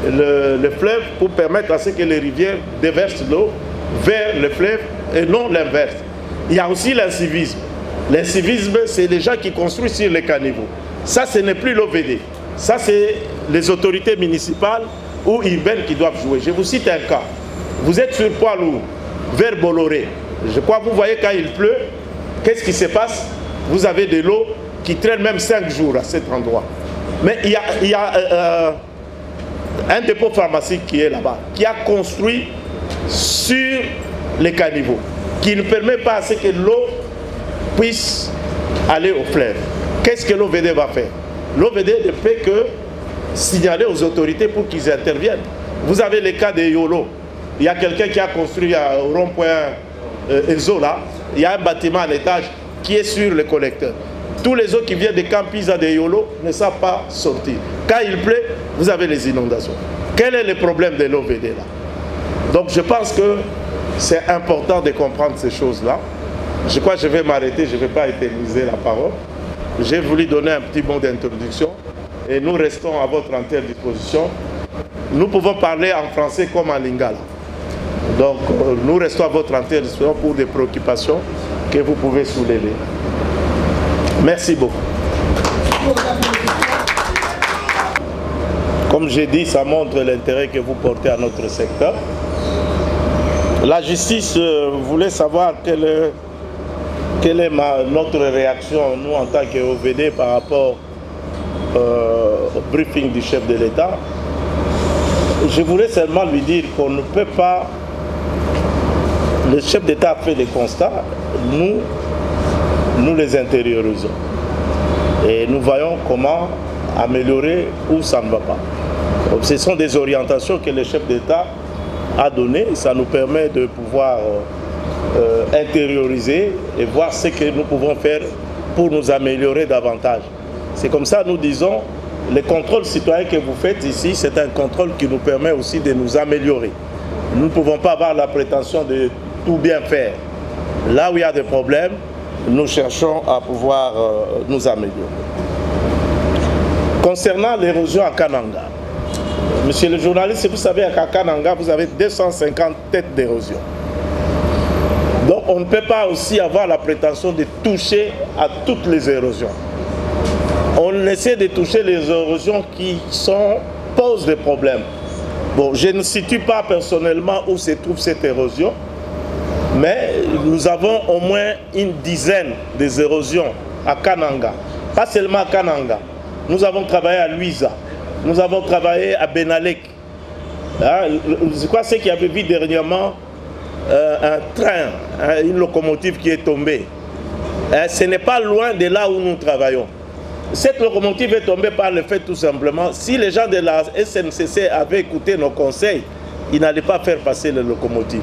le fleuve pour permettre à ce que les rivières déversent l'eau vers le fleuve et non l'inverse. Il y a aussi l'incivisme. L'incivisme, c'est les gens qui construisent sur les caniveaux. Ça, ce n'est plus l'OVD. Ça, c'est les autorités municipales ou urbaines qui doivent jouer. Je vous cite un cas. Vous êtes sur poids lourd, vers Bolloré. Je crois que vous voyez quand il pleut, qu'est-ce qui se passe? Vous avez de l'eau qui traîne même 5 jours à cet endroit. Mais il y a un dépôt pharmaceutique qui est là-bas, qui a construit sur les caniveaux, qui ne permet pas à ce que l'eau puisse aller au fleuve. Qu'est-ce que l'OVD va faire? L'OVD ne peut que signaler aux autorités pour qu'ils interviennent. Vous avez le cas de Yolo. Il y a quelqu'un qui a construit au rond-point Ezola, il y a un bâtiment à l'étage qui est sur le collecteur. Tous les eaux qui viennent des Campisa de Yolo ne savent pas sortir. Quand il pleut, vous avez les inondations. Quel est le problème de l'OVD là? Donc je pense que c'est important de comprendre ces choses-là. Je crois que je vais m'arrêter, je ne vais pas éterniser la parole. J'ai voulu donner un petit mot d'introduction et nous restons à votre entière disposition. Nous pouvons parler en français comme en lingala. Donc nous restons à votre entière disposition pour des préoccupations que vous pouvez soulever. Merci beaucoup. Comme j'ai dit, ça montre l'intérêt que vous portez à notre secteur. La justice voulait savoir quelle est notre réaction, nous en tant qu'OVD, par rapport au briefing du chef de l'État. Je voulais seulement lui dire qu'on ne peut pas... Le chef d'État a fait des constats, nous les intériorisons. Et nous voyons comment améliorer où ça ne va pas. Donc, ce sont des orientations que le chef d'État a données. Ça nous permet de pouvoir intérioriser et voir ce que nous pouvons faire pour nous améliorer davantage. C'est comme ça, nous disons, le contrôle citoyen que vous faites ici, c'est un contrôle qui nous permet aussi de nous améliorer. Nous ne pouvons pas avoir la prétention de tout bien faire. Là où il y a des problèmes, nous cherchons à pouvoir nous améliorer. Concernant l'érosion à Kananga, monsieur le journaliste, vous savez qu'à Kananga, vous avez 250 têtes d'érosion. Donc on ne peut pas aussi avoir la prétention de toucher à toutes les érosions. On essaie de toucher les érosions qui posent des problèmes. Bon, je ne situe pas personnellement où se trouve cette érosion, mais nous avons au moins une dizaine des érosions à Kananga. Pas seulement à Kananga. Nous avons travaillé à Luisa. Nous avons travaillé à Benalek. Je crois que ceux qui avaient vu dernièrement un train, une locomotive qui est tombée. Ce n'est pas loin de là où nous travaillons. Cette locomotive est tombée par le fait tout simplement, si les gens de la SNCC avaient écouté nos conseils, ils n'allaient pas faire passer la locomotive.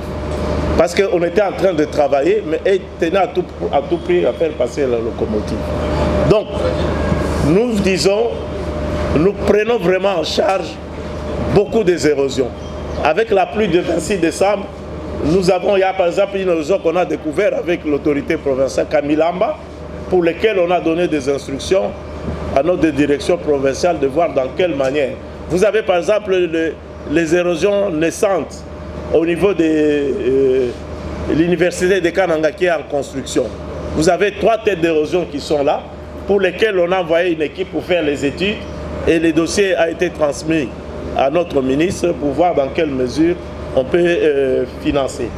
Parce qu'on était en train de travailler, mais ils tenaient à tout prix à faire passer la locomotive. Donc, nous disons, nous prenons vraiment en charge beaucoup des érosions. Avec la pluie de 26 décembre, nous avons, il y a par exemple une érosion qu'on a découverte avec l'autorité provinciale Kamilamba, pour lesquelles on a donné des instructions à notre direction provinciale de voir dans quelle manière. Vous avez par exemple les érosions naissantes au niveau de l'université de Kananga qui est en construction. Vous avez 3 têtes d'érosion qui sont là, pour lesquelles on a envoyé une équipe pour faire les études et le dossier a été transmis à notre ministre pour voir dans quelle mesure on peut financer.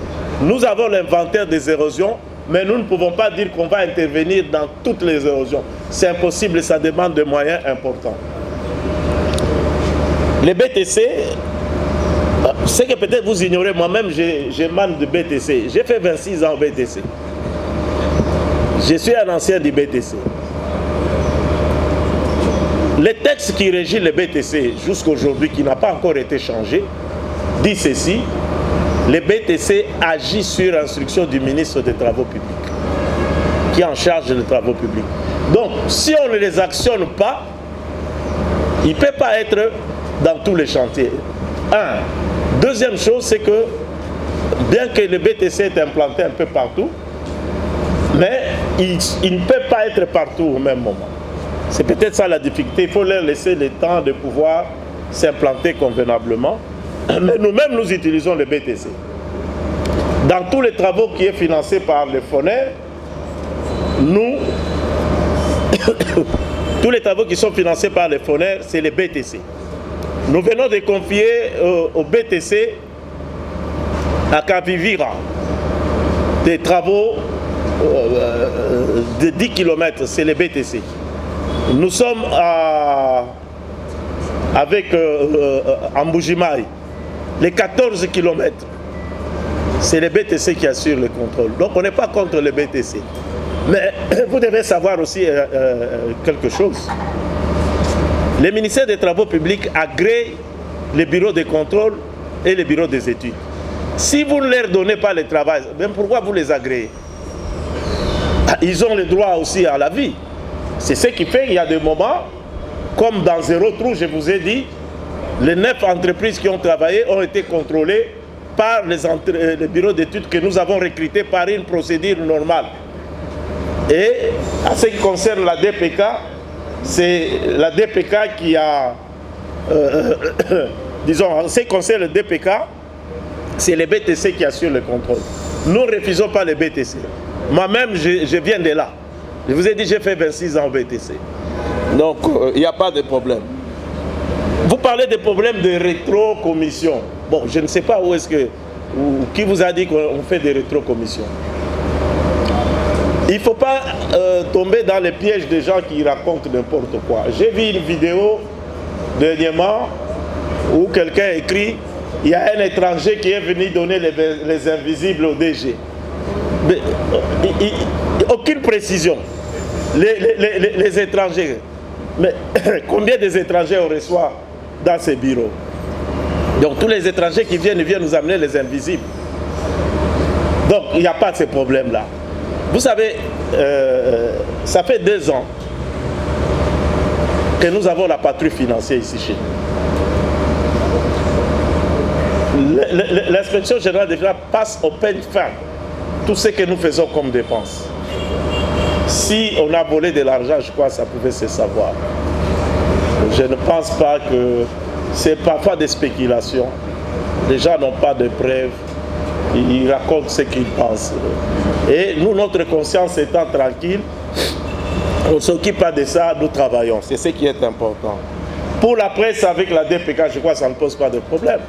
Nous avons l'inventaire des érosions, mais nous ne pouvons pas dire qu'on va intervenir dans toutes les érosions. C'est impossible et ça demande des moyens importants. Les BTC, ce que peut-être vous ignorez, moi-même j'ai mal de BTC. J'ai fait 26 ans au BTC. Je suis un ancien du BTC. Le texte qui régit le BTC jusqu'à aujourd'hui, qui n'a pas encore été changé, dit ceci: le BTC agit sur instruction du ministre des Travaux publics, qui est en charge des travaux publics. Donc, si on ne les actionne pas, il ne peut pas être dans tous les chantiers. Deuxième chose, c'est que, bien que le BTC est implanté un peu partout, mais il ne peut pas être partout au même moment. C'est peut-être ça la difficulté. Il faut leur laisser le temps de pouvoir s'implanter convenablement. Mais nous-mêmes, nous utilisons le BTC. Dans tous les travaux qui sont financés par le FONER, tous les travaux qui sont financés par le FONER, c'est le BTC. Nous venons de confier au BTC à Kavivira des travaux de 10 km, c'est le BTC. Nous sommes avec Ambujimai, les 14 km, c'est le BTC qui assure le contrôle. Donc on n'est pas contre le BTC. Mais vous devez savoir aussi quelque chose. Le ministère des Travaux publics agrée les bureaux de contrôle et les bureaux des études. Si vous ne leur donnez pas le travail, même pourquoi vous les agréez? Ils ont le droit aussi à la vie. C'est ce qui fait qu'il y a des moments, comme dans Zéro Trou, je vous ai dit, les 9 entreprises qui ont travaillé ont été contrôlées par les bureaux d'études que nous avons recrutés par une procédure normale. Et en ce qui concerne la DPK, c'est la DPK qui a, disons, en ce qui concerne le DPK, c'est le BTC qui assure le contrôle. Nous ne refusons pas le BTC. Moi-même, je viens de là. Je vous ai dit, j'ai fait 26 ans au BTC. Donc, il n'y a pas de problème. Vous parlez des problèmes de rétrocommission. Bon, je ne sais pas où est-ce que... qui vous a dit qu'on fait des rétrocommissions. Il ne faut pas tomber dans les pièges des gens qui racontent n'importe quoi. J'ai vu une vidéo dernièrement où quelqu'un écrit « Il y a un étranger qui est venu donner les invisibles au DG ». Mais, aucune précision. Les étrangers. Mais combien des étrangers on reçoit dans ces bureaux? Donc tous les étrangers qui viennent nous amener les invisibles. Donc il n'y a pas de ces problèmes-là. Vous savez, ça fait 2 ans que nous avons la patrouille financière ici chez nous. L'inspection générale des finances passe au peigne fin tout ce que nous faisons comme dépenses. Si on a volé de l'argent, je crois que ça pouvait se savoir. Je ne pense pas que c'est parfois des spéculations. Les gens n'ont pas de preuves. Ils racontent ce qu'ils pensent. Et nous, notre conscience étant tranquille, on ne s'occupe pas de ça, nous travaillons. C'est ce qui est important. Pour la presse avec la DPK, je crois que ça ne pose pas de problème.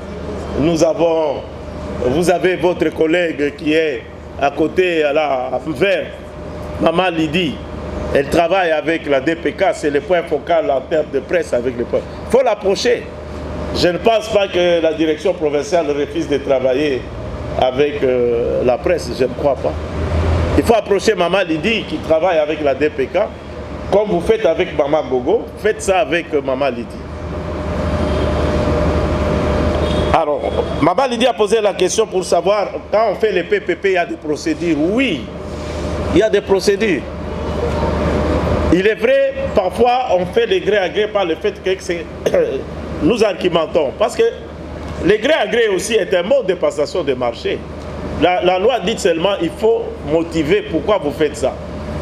Vous avez votre collègue qui est à côté, là, vers Maman Lydie. Elle travaille avec la DPK, c'est le point focal en termes de presse avec le point. Il faut l'approcher. Je ne pense pas que la direction provinciale refuse de travailler avec la presse, je ne crois pas. Il faut approcher Maman Lydie qui travaille avec la DPK, comme vous faites avec Maman Gogo, faites ça avec Maman Lydie. Alors, Maman Lydie a posé la question pour savoir, quand on fait les PPP, il y a des procédures. Oui, il y a des procédures. Il est vrai, parfois, on fait les gré à gré par le fait que nous argumentons. Parce que les gré à gré aussi est un mode de passation de marché. La loi dit seulement il faut motiver pourquoi vous faites ça.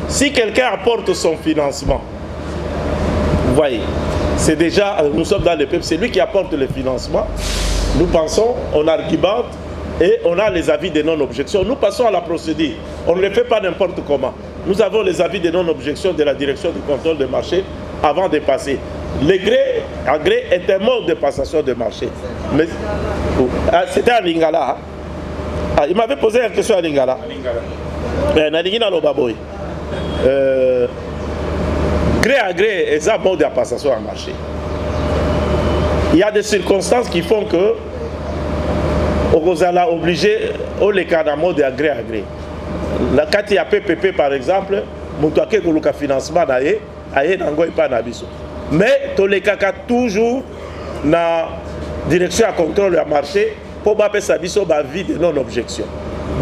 Si quelqu'un apporte son financement, vous voyez, c'est déjà, nous sommes dans le peuple, c'est lui qui apporte le financement. Nous pensons, on argumente et on a les avis de non-objection. Nous passons à la procédure. On ne le fait pas n'importe comment. Nous avons les avis de non-objection de la direction du contrôle des marchés avant de passer. Le gré à gré est un mode de passation de marché. Mais c'était à Lingala. Ah, il m'avait posé une question à Lingala. Gré à gré est un mode de passation de marché. Il y a des circonstances qui font que on a obligé au les cas d'un mode de gré à gré. Quand il y a PPP par exemple, il y a un financement mais tous les cas toujours la direction à contrôle du marché pour faire sa vie de non-objection.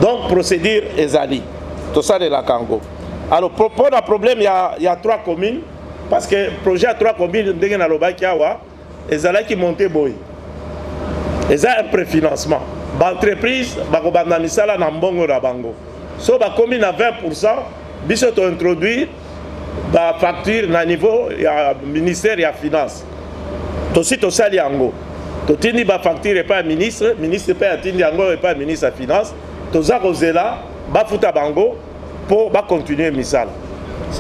Donc procédure ezali. Tout ça de la Congo. Alors pour le problème, il y a 3 communes parce que le projet a 3 communes de Nalobakiawa ezala qui monte boy. Ils ont un préfinancement. L'entreprise va misala na mbongo na bango. So ba commune à 20%, biso to introduire ba facture na niveau ya ministère ya finance. To si to sali yango. To tindi ba facture et pas ministre pas tindi yango et pas ministre à finance. To za kozela ba futa bango pour ba continuer misala.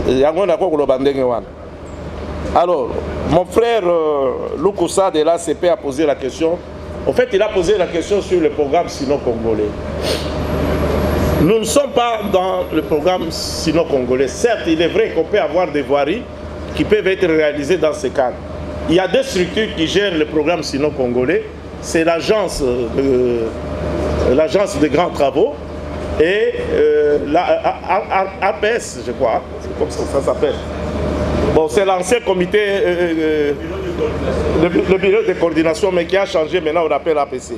Yango na ko loba ndenge wana. Alors, mon frère Lukusa de l'ACP a posé la question. En fait, il a posé la question sur le programme sino-congolais. Nous ne sommes pas dans le programme sino-congolais. Certes, il est vrai qu'on peut avoir des voiries qui peuvent être réalisées dans ce cadre. Il y a 2 structures qui gèrent le programme sino-congolais. C'est l'agence de grands travaux et l'APS, je crois. C'est comme ça s'appelle. Bon, c'est l'ancien comité, le bureau de coordination, mais qui a changé, maintenant on appelle APC.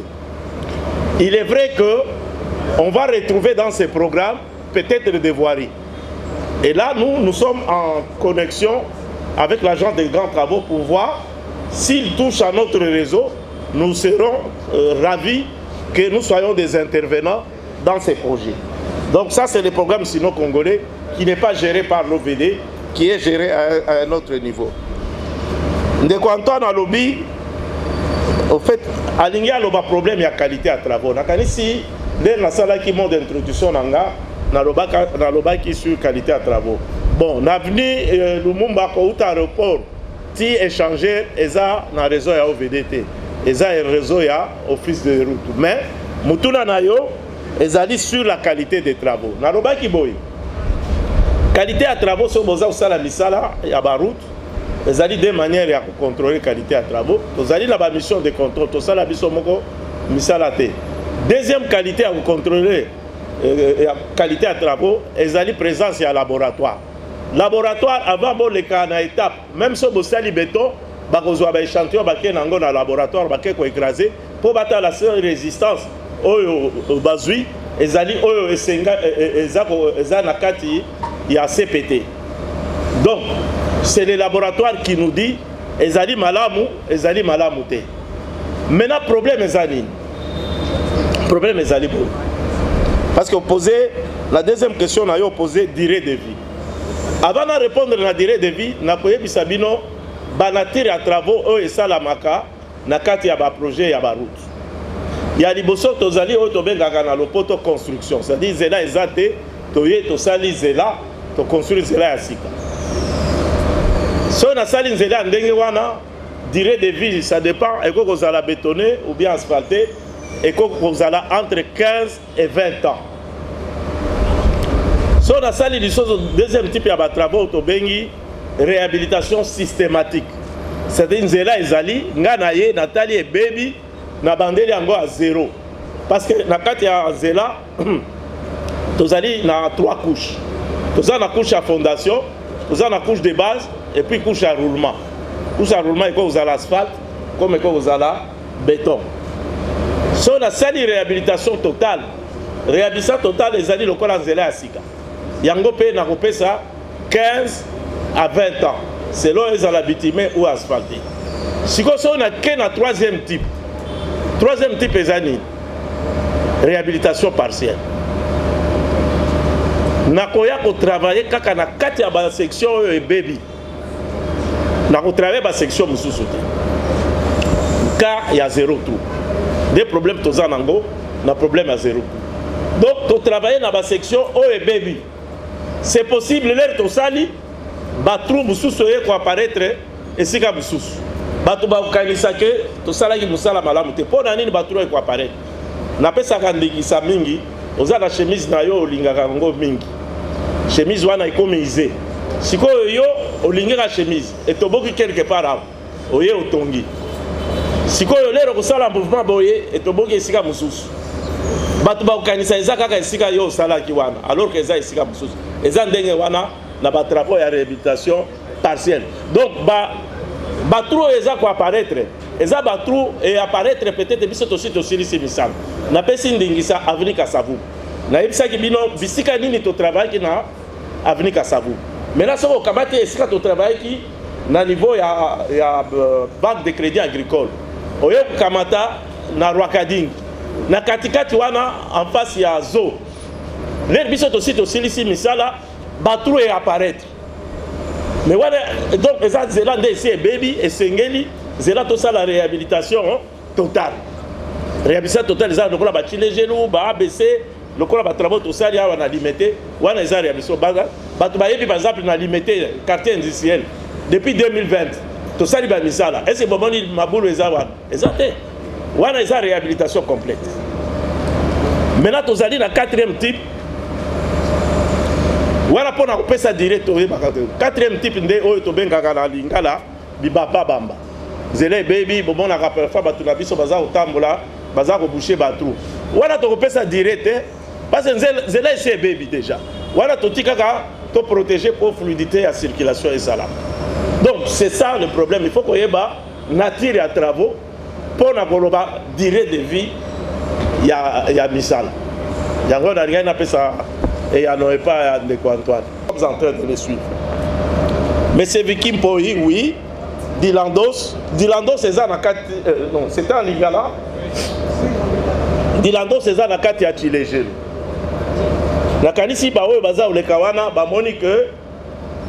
Il est vrai qu'on va retrouver dans ces programmes peut-être des voiries. Et là, nous sommes en connexion avec l'agent des grands travaux pour voir s'il touche à notre réseau, nous serons ravis que nous soyons des intervenants dans ces projets. Donc ça, c'est le programme sino-congolais qui n'est pas géré par l'OVD, qui est géré à un autre niveau. De quoi Antoine a lobby, au fait, aligné à l'oba problème, il y a qualité à travaux. Si dès la salle qui monte d'introduction, na l'oba qui sur qualité à travaux. Bon, l'avenir, le Mumba Kouta aéroport, ti échanger, eza na réseau ya OVDT, eza réseau ya office de route. Mais, Mutuna Nayo, ezali sur la qualité des travaux. Na l'oba qui boy. Qualité à travaux, sur Boza ou Sala Misala, il y a route. Ils ont des manières de contrôler la qualité à travaux. Ils ont la mission de contrôle. Tout ça, la mission de Misala. Deuxième qualité à contrôler la qualité à travaux, ils ont présence à laboratoire. Laboratoire, avant les cas en étape, même si vous avez béton, vous avez un échantillon dans le laboratoire, vous avez écrasé pour battre la résistance au bazui. Ils ont il y a CPT. Donc, c'est le laboratoire qui nous dit ezali malamu, ezali malamute. Maintenant, problème ezali. Problème ezali bon. Parce que la deuxième question, on a posé durée de vie. Avant de répondre à la durée de vie, on a posé Bisabino, banatir à travaux, et ça la maka, nakati ya ba projet ya ba route. Il y a des bossons tozali otobenga na lopoto construction. C'est-à-dire zela ezate, toye tosali zela. To construire cela à Sika. Si on a sali nzela ndenge wana, durée de vie, ça dépend. Et que vous allez bétonner ou bien asphalter, et que vous allez entre 15 et 20 ans. So na sali lisoso deuxième type ya ba travaux to bengi réhabilitation systématique. C'est-à-dire nzela ezali nga na ye natali e baby na bandeli yango à zéro. Parce que na kati ya nzela tozali na 3 couches. Toza na couche à fondation, toza na couche de base et puis couche à roulement. Couche à roulement eko ozala asphalte comme eko ozala béton. So na sali réhabilitation totale. Réhabilitation totale ezali lokola nzela ya sika. Yango pe na kopesa 15 à 20 ans selon ezala bitumé ou asphalté. Siko so na ke na troisième type. Troisième type ezali réhabilitation partielle. Nakoya ko travailler kaka na kati ya ba section e baby. Nako travailler ba section mususu te. Ka ya zéro tout. Des problèmes toza nango na problème à zéro. Donc to travailler na ba section o e baby. C'est possible l'air to sali ba trou mususu e ko apparaître esika mususu. Bato ba kanisa ke to sala ki musala malamu te. Pona nini ba trou e ko apparaître. Na pesa kandikisa mingi oza na chemise na yo olingaka ngo mingi. Chemise wana ikomize. Sikoyo yo olingaka chemise etoboki quelque part awa. Oye otongi. Sikoyo lero kosala mouvement boye etoboki esika mususu. Bato ba kanisa eza kaka esika yo salaki wana alors que eza esika mususu. Eza ndenge wana na ba travaux ya réhabilitation partielle. Donc ba trou eza ko apparaître. Eza ba trou et apparaître peut-être biso to site aussi ici misala. Na pesi ndingisa avenue Kasavu. Na yebisa ki bino bisika nini to travail ki na avenue Kasavu. Maintenant soko kamati esika to travail ki na niveau ya banque de crédit agricole. Oyo kamata na Rwakading. Na katikati wana en face ya zo. Les biso to site aussi ici misala ba trou et apparaître. Mais voilà donc eza zela nde ici baby et sengeli zela to ça la réhabilitation totale. Réhabilitation totale eza lokola ba chile genou ba ABC lokola ba travaux to ça ya wana limité wana eza réhabilitation baza bato ba yebi par exemple na limité quartier industriel depuis 2020 to ça li ba misala est-ce bon ni mabulu eza wana eza te wana eza réhabilitation complète. Maintenant to zali na quatrième type wana pona kopesa direct to yeba quatrième type nde oyo to bengaka na lingala bibaba bamba zele baby bomona ka parfois batu na biso baza otambola baza ko boucher ba trou wana to kopesa direct parce que zele c'est baby déjà wana to tikaka to protéger pour fluidité à circulation et salam. Donc c'est ça le problème, il faut qu'on yeba nature à travaux pour na koloba durée de vie ya misala yango na rien appelle ça et il n'y a pas de quoi Antoine. Nous sommes en train de le suivre. Mais c'est Vicky Mpohi, oui. Dilandos c'est ça, non, c'était en Lingala. Dilandos c'est ça, na kati ya Chilejelu. Na kanisi ba oyo baza ole kawana ba moni que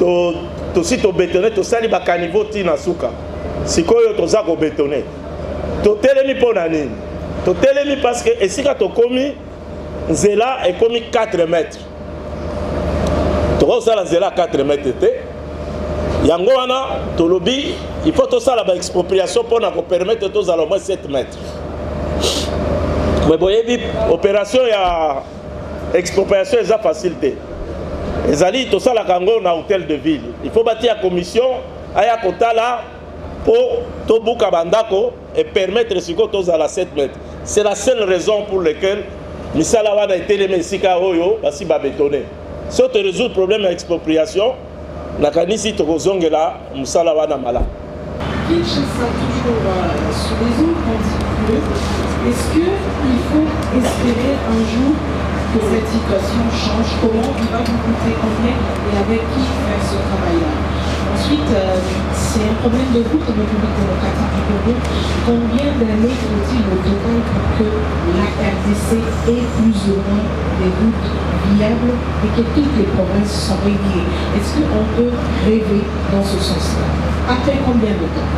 to si to bétonner to sali ba caniveau ti na suka. Sikoyo to za ko bétonner. To telemi pona nini? To telemi parce que esika to komi nzela est comme 4 mètres. Tu vois ça la nzela 4 mètres té. Yango wana tolobi il faut to ça la expropriation pour na permettre to za au moins 7 mètres. Mais boyebi opération ya expropriation est facilité. Ezali to ça la kango na hôtel de ville. Il faut bâtir la commission aya kotala pour to buka bandako et permettre siko to za la 7 mètres. C'est la seule raison pour laquelle misala wana eteleme esika oyo basi ba bétonner. Si on te résout le problème d'expropriation, nakanisi tokozongela musala wana mala. Kinshasa toujours sur les eaux particuliers. Est-ce qu'il faut espérer un jour que cette situation change? Comment il va vous coûter combien et avec qui faire ce travail-là? Ensuite, c'est un problème de route en République démocratique du Congo. Combien d'années faut-il au total pour que la RDC ait plus ou moins des routes viables et que toutes les provinces sont reliées? Est-ce qu'on peut rêver dans ce sens-là? Après combien de temps?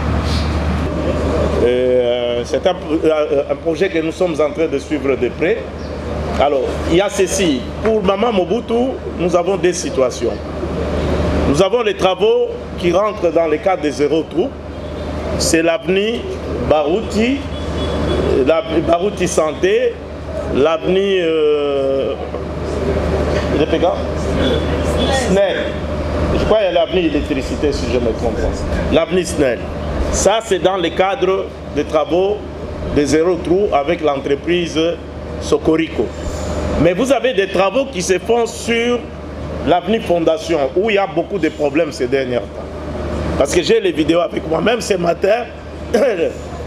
C'est un projet que nous sommes en train de suivre de près. Alors, il y a ceci. Pour Maman Mobutu, nous avons des situations. Nous avons les travaux qui rentrent dans le cadre des zéro trou. C'est l'avenue Barouti, Barouti Santé, l'avenue DPK SNEL. Je crois qu'il y a l'avenir électricité, si je me trompe pas. L'avenir SNEL. Ça, c'est dans le cadre des travaux de zéro trou avec l'entreprise Socorico. Mais vous avez des travaux qui se font sur l'avenir Fondation, où il y a beaucoup de problèmes ces derniers temps. Parce que j'ai les vidéos avec moi. Même ce matin,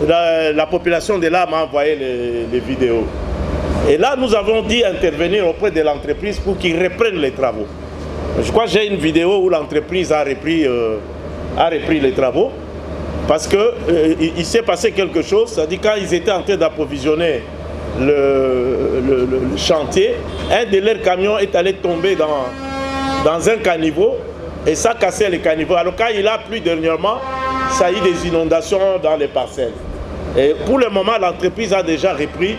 la population de là m'a envoyé les vidéos. Et là, nous avons dit intervenir auprès de l'entreprise pour qu'ils reprennent les travaux. Je crois que j'ai une vidéo où l'entreprise a repris les travaux. Parce qu'il s'est passé quelque chose, c'est-à-dire quand ils étaient en train d'approvisionner le chantier, un de leurs camions est allé tomber dans un caniveau et ça cassait le caniveau. Alors quand il a plu dernièrement, ça a eu des inondations dans les parcelles. Et pour le moment, l'entreprise a déjà repris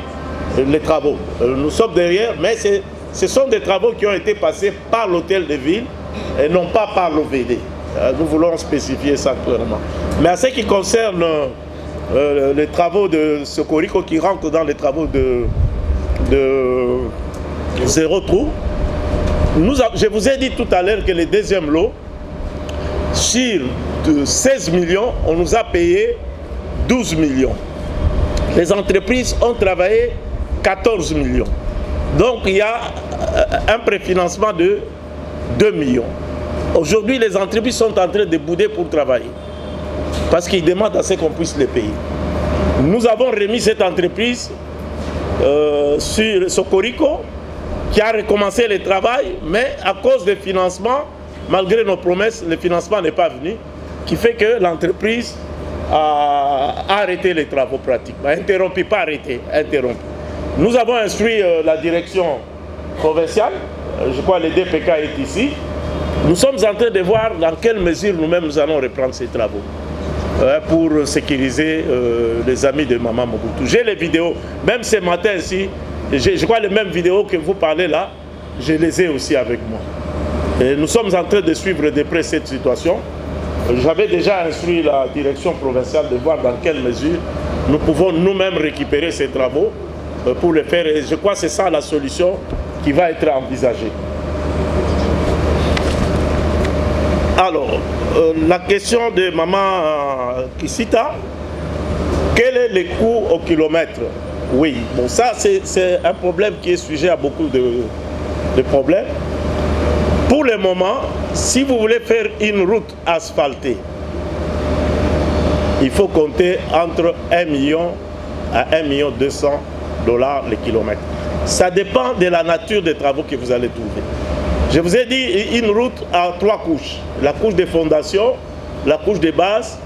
les travaux. Nous sommes derrière, mais ce sont des travaux qui ont été passés par l'hôtel de ville et non pas par l'OVD. Nous voulons spécifier ça clairement. Mais en ce qui concerne les travaux de Socorico qui rentrent dans les travaux de zéro trou, je vous ai dit tout à l'heure que le deuxième lot, sur 16 millions, on nous a payé 12 millions. Les entreprises ont travaillé 14 millions. Donc il y a un préfinancement de 2 millions. Aujourd'hui, les entreprises sont en train de bouder pour travailler. Parce qu'ils demandent à ce qu'on puisse les payer. Nous avons remis cette entreprise sur Socorico, qui a recommencé le travail, mais à cause des financements, malgré nos promesses, le financement n'est pas venu, qui fait que l'entreprise a arrêté les travaux pratiquement. Interrompu, pas arrêté, interrompu. Nous avons instruit la direction provinciale, je crois que le DPK est ici. Nous sommes en train de voir dans quelle mesure nous-mêmes nous allons reprendre ces travaux pour sécuriser les amis de Maman Mobutu. J'ai les vidéos, même ce matin ici, je crois les mêmes vidéos que vous parlez là, je les ai aussi avec moi. Et nous sommes en train de suivre de près cette situation. J'avais déjà instruit la direction provinciale de voir dans quelle mesure nous pouvons nous-mêmes récupérer ces travaux pour les faire. Et je crois que c'est ça la solution qui va être envisagée. Alors, la question de Maman Kisita, quel est le coût au kilomètre? Oui, bon, ça c'est un problème qui est sujet à beaucoup de problèmes. Pour le moment, si vous voulez faire une route asphaltée, il faut compter entre 1 million à 1,2 million $ le kilomètre. Ça dépend de la nature des travaux que vous allez trouver. Je vous ai dit une route à 3 couches. La couche de fondation, la couche de base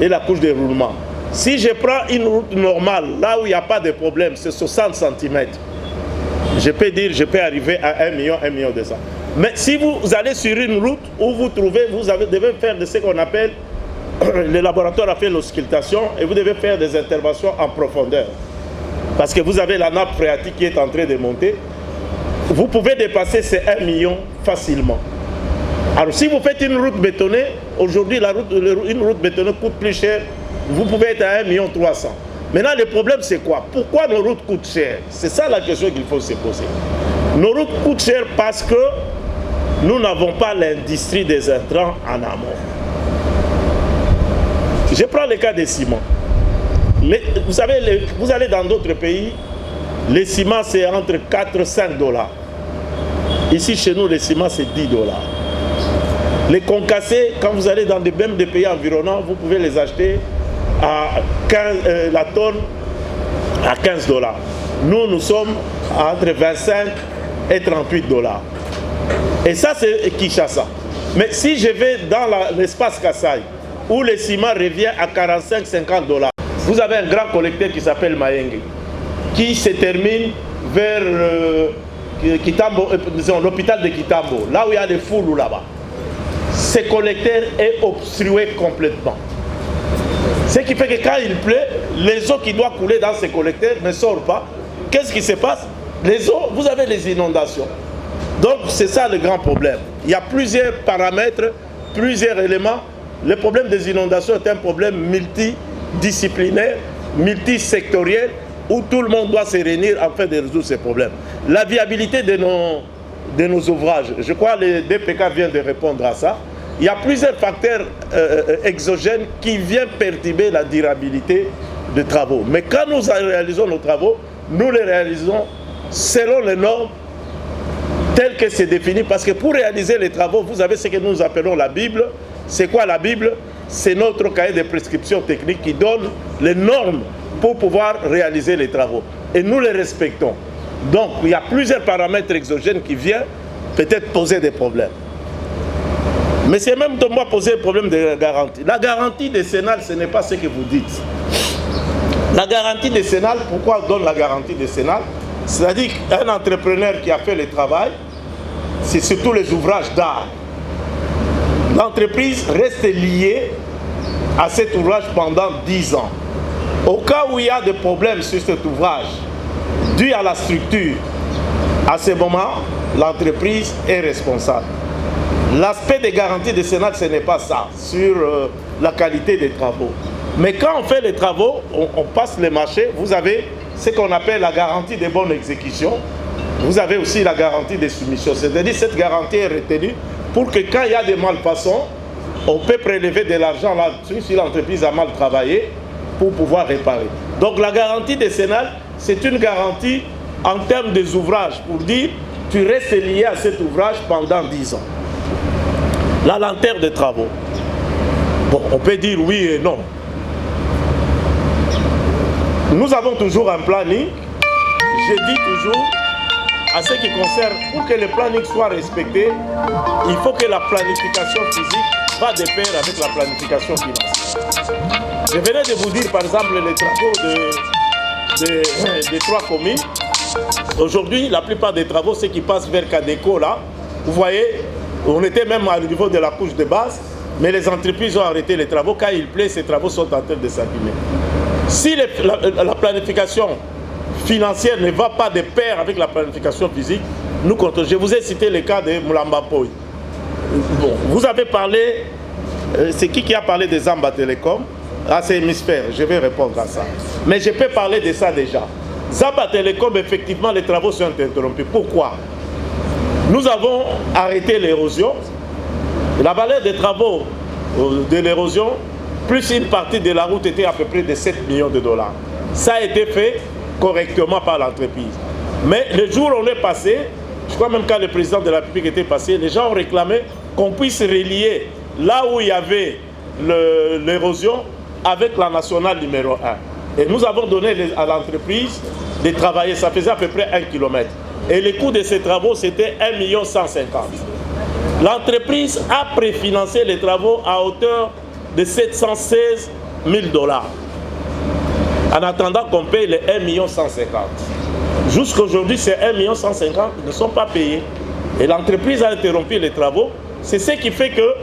et la couche de roulement. Si je prends une route normale, là où il n'y a pas de problème, c'est 60 cm. Je peux dire, je peux arriver à 1 million, 1,2 million. Mais si vous allez sur une route où vous trouvez, vous devez faire de ce qu'on appelle, le laboratoire a fait l'auscultation et vous devez faire des interventions en profondeur. Parce que vous avez la nappe phréatique qui est en train de monter. Vous pouvez dépasser ces 1 million facilement. Alors si vous faites une route bétonnée, aujourd'hui une route bétonnée coûte plus cher, vous pouvez être à 1,3 million. Maintenant le problème c'est quoi? Pourquoi nos routes coûtent cher? C'est ça la question qu'il faut se poser. Nos routes coûtent cher parce que nous n'avons pas l'industrie des intrants en amont. Je prends le cas des ciments. Vous savez, vous allez dans d'autres pays, le ciment c'est entre 4 et 5 $. Ici chez nous, le ciment c'est 10 $. Les concassés, quand vous allez dans même des pays environnants, vous pouvez les acheter à 15, la tonne à 15 $. Nous sommes entre 25 et 38 $. Et ça c'est Kinshasa. Mais si je vais dans l'espace Kasaï, où le ciment revient à 45-50 $, vous avez un grand collecteur qui s'appelle Mayenge, qui se termine vers Kitambo, l'hôpital de Kitambo, là où il y a des foules là-bas. Ce collecteur est obstrué complètement. Ce qui fait que quand il pleut, les eaux qui doivent couler dans ces collecteurs ne sortent pas. Qu'est-ce qui se passe? Les eaux, vous avez les inondations. Donc c'est ça le grand problème. Il y a plusieurs paramètres, plusieurs éléments. Le problème des inondations est un problème multidisciplinaire, multisectoriel, où tout le monde doit se réunir afin de résoudre ces problèmes. La viabilité de de nos ouvrages. Je crois que le DPK vient de répondre à ça. Il y a plusieurs facteurs exogènes qui viennent perturber la durabilité des travaux. Mais quand nous réalisons nos travaux, nous les réalisons selon les normes telles que c'est défini. Parce que pour réaliser les travaux, vous avez ce que nous appelons la Bible. C'est quoi la Bible? C'est notre cahier de prescriptions techniques qui donne les normes pour pouvoir réaliser les travaux. Et nous les respectons. Donc, il y a plusieurs paramètres exogènes qui viennent peut-être poser des problèmes. Mais c'est même de moi poser le problème de la garantie. La garantie décennale, ce n'est pas ce que vous dites. La garantie décennale, pourquoi on donne la garantie décennale? C'est-à-dire qu'un entrepreneur qui a fait le travail, c'est surtout les ouvrages d'art. L'entreprise reste liée à cet ouvrage pendant 10 ans. Au cas où il y a des problèmes sur cet ouvrage, dû à la structure, à ce moment, l'entreprise est responsable. L'aspect des garanties décennales, ce n'est pas ça, sur la qualité des travaux. Mais quand on fait les travaux, on passe les marchés, vous avez ce qu'on appelle la garantie de bonne exécution. Vous avez aussi la garantie de soumission. C'est-à-dire que cette garantie est retenue pour que quand il y a des malfaçons, on peut prélever de l'argent là-dessus si l'entreprise a mal travaillé pour pouvoir réparer. Donc la garantie décennale, c'est une garantie en termes des ouvrages pour dire tu restes lié à cet ouvrage pendant 10 ans. La lenteur des travaux. Bon, on peut dire oui et non. Nous avons toujours un planning. Je dis toujours, à ce qui concerne, pour que le planning soit respecté, il faut que la planification physique va de pair avec la planification financière. Je venais de vous dire, par exemple, les travaux des 3 communes. Aujourd'hui, la plupart des travaux, ceux qui passent vers Cadeco, là, vous voyez, on était même au niveau de la couche de base, mais les entreprises ont arrêté les travaux. Quand il plaît, ces travaux sont en train de s'abîmer. Si la planification financière ne va pas de pair avec la planification physique, nous comptons. Je vous ai cité le cas de Moulamba Poy. Bon, vous avez parlé, c'est qui a parlé des Zamba Telecom? Ah, c'est Hémisphère, je vais répondre à ça. Mais je peux parler de ça déjà. Zamba Telecom, effectivement, les travaux sont interrompus. Pourquoi? Nous avons arrêté l'érosion. La valeur des travaux de l'érosion, plus une partie de la route était à peu près de 7 millions de dollars. Ça a été fait correctement par l'entreprise. Mais le jour où on est passé, je crois même quand le président de la République était passé, les gens ont réclamé qu'on puisse relier là où il y avait l'érosion avec la nationale numéro 1. Et nous avons donné à l'entreprise de travailler, ça faisait à peu près 1 km. Et le coût de ces travaux, c'était 1 150 000. L'entreprise a préfinancé les travaux à hauteur de 716 000 dollars. En attendant qu'on paye les 1 150 000. Jusqu'aujourd'hui, ces 1 150 000 ne sont pas payés. Et l'entreprise a interrompu les travaux. C'est ce qui fait que,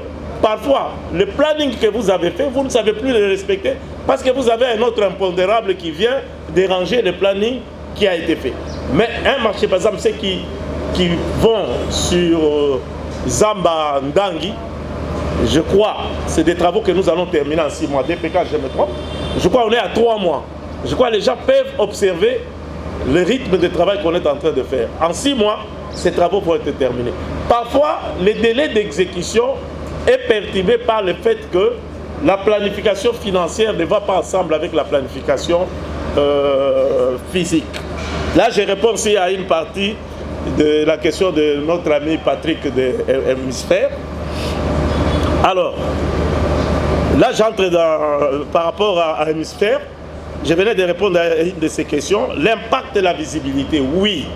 parfois, le planning que vous avez fait, vous ne savez plus le respecter parce que vous avez un autre impondérable qui vient déranger le planning qui a été fait. Mais un marché, par exemple, ceux qui vont sur Zamba Ndangi, je crois, c'est des travaux que nous allons terminer en 6 mois. DPK, je me trompe. Je crois qu'on est à 3 mois. Je crois que les gens peuvent observer le rythme de travail qu'on est en train de faire. En 6 mois, ces travaux vont être terminés. Parfois, le délai d'exécution est perturbé par le fait que la planification financière ne va pas ensemble avec la planification physique. Là, je réponds aussi à une partie de la question de notre ami Patrick de Hémisphère. Alors, là, j'entre par rapport à Hémisphère. Je venais de répondre à une de ces questions. L'impact de la visibilité, oui.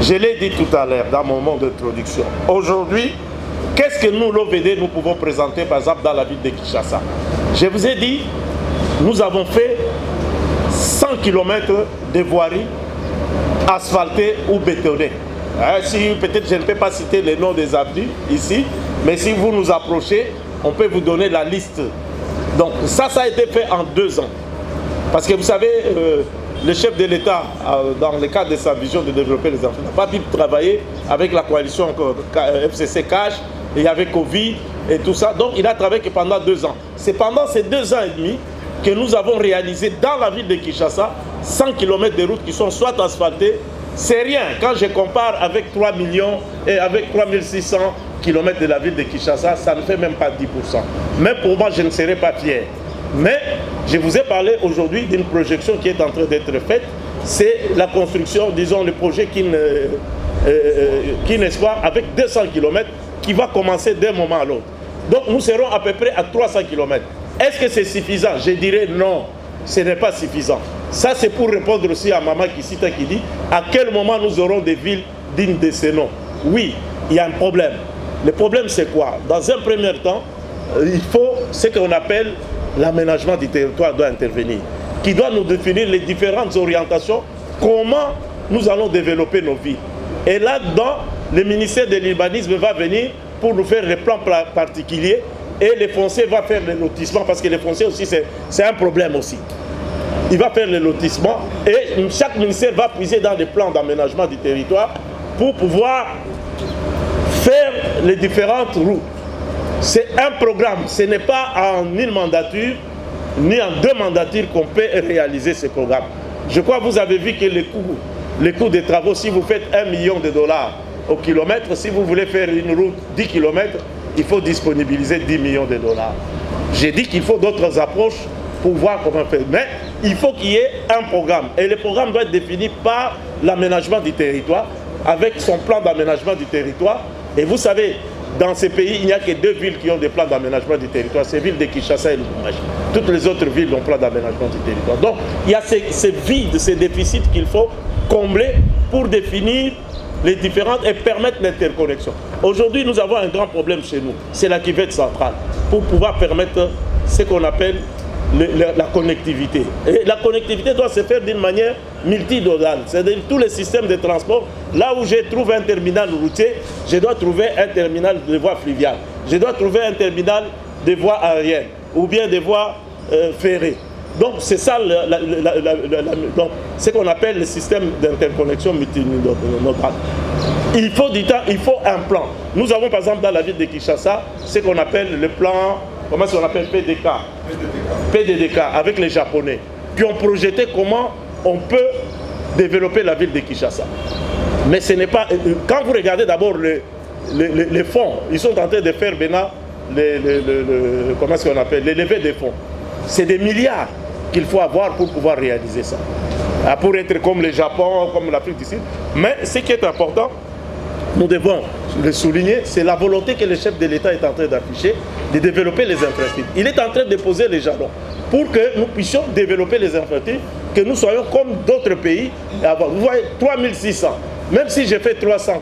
Je l'ai dit tout à l'heure dans mon moment d'introduction. Aujourd'hui, qu'est-ce que nous, l'OVD, nous pouvons présenter, par exemple, dans la ville de Kinshasa? Je vous ai dit, nous avons fait 100 km de voiries asphaltées ou bétonnées. Si peut-être je ne peux pas citer les noms des avenues ici, mais si vous nous approchez, on peut vous donner la liste. Donc ça a été fait en 2 ans. Parce que vous savez, le chef de l'État, dans le cadre de sa vision de développer les enfants, n'a pas pu travailler avec la coalition FCC Cash, et il y avait Covid et tout ça. Donc il a travaillé que pendant 2 ans. C'est pendant ces 2 ans et demi que nous avons réalisé dans la ville de Kinshasa 100 km de routes qui sont soit asphaltées c'est rien quand je compare avec 3 millions et avec 3600 km de la ville de Kinshasa, ça ne fait même pas 10%. Mais pour moi, je ne serais pas fier. Mais je vous ai parlé aujourd'hui d'une projection qui est en train d'être faite. C'est la construction, disons, le projet Espoir avec 200 km qui va commencer d'un moment à l'autre. Donc nous serons à peu près à 300 km. Est-ce que c'est suffisant? Je dirais non, ce n'est pas suffisant. Ça, c'est pour répondre aussi à Maman Kissita qui dit à quel moment nous aurons des villes dignes de ce nom. Oui, il y a un problème. Le problème, c'est quoi? Dans un premier temps, il faut ce qu'on appelle l'aménagement du territoire doit intervenir, qui doit nous définir les différentes orientations, comment nous allons développer nos villes. Et là-dedans, le ministère de l'urbanisme va venir pour nous faire les plans particuliers et les fonciers va faire les lotissements, parce que les fonciers aussi, c'est un problème aussi. Il va faire les lotissements et chaque ministère va puiser dans les plans d'aménagement du territoire pour pouvoir faire les différentes routes. C'est un programme, ce n'est pas en une mandature ni en 2 mandatures qu'on peut réaliser ce programme. Je crois que vous avez vu que les coûts des travaux, si vous faites $1 million au kilomètre, si vous voulez faire une route 10 km, il faut disponibiliser $10 millions. J'ai dit qu'il faut d'autres approches pour voir comment faire. Mais il faut qu'il y ait un programme. Et le programme doit être défini par l'aménagement du territoire, avec son plan d'aménagement du territoire. Et vous savez, dans ces pays, il n'y a que 2 villes qui ont des plans d'aménagement du territoire. C'est les villes de Kinshasa et Lubumbashi. Toutes les autres villes ont plan d'aménagement du territoire. Donc, il y a ces vides, ces déficits qu'il faut combler pour définir les différentes et permettre l'interconnexion. Aujourd'hui, nous avons un grand problème chez nous. C'est la cuvette centrale. Pour pouvoir permettre ce qu'on appelle la connectivité. Et la connectivité doit se faire d'une manière multimodale. C'est-à-dire tous les systèmes de transport. Là où je trouve un terminal routier, je dois trouver un terminal de voie fluviale. Je dois trouver un terminal de voie aérienne ou bien de voie ferrée. Donc c'est ça ce qu'on appelle le système d'interconnexion multimodale. Il faut du temps, il faut un plan. Nous avons par exemple dans la ville de Kinshasa ce qu'on appelle le plan, comment est-ce qu'on appelle PDDK avec les Japonais, qui ont projeté comment on peut développer la ville de Kinshasa. Mais ce n'est pas... Quand vous regardez d'abord les fonds, ils sont en train de faire maintenant comment est-ce qu'on appelle les levées des fonds. C'est des milliards qu'il faut avoir pour pouvoir réaliser ça. Pour être comme le Japon, comme l'Afrique du Sud. Mais ce qui est important, nous devons le souligner, c'est la volonté que le chef de l'État est en train d'afficher de développer les infrastructures. Il est en train de poser les jalons pour que nous puissions développer les infrastructures, que nous soyons comme d'autres pays. Vous voyez, 3600, même si j'ai fait 300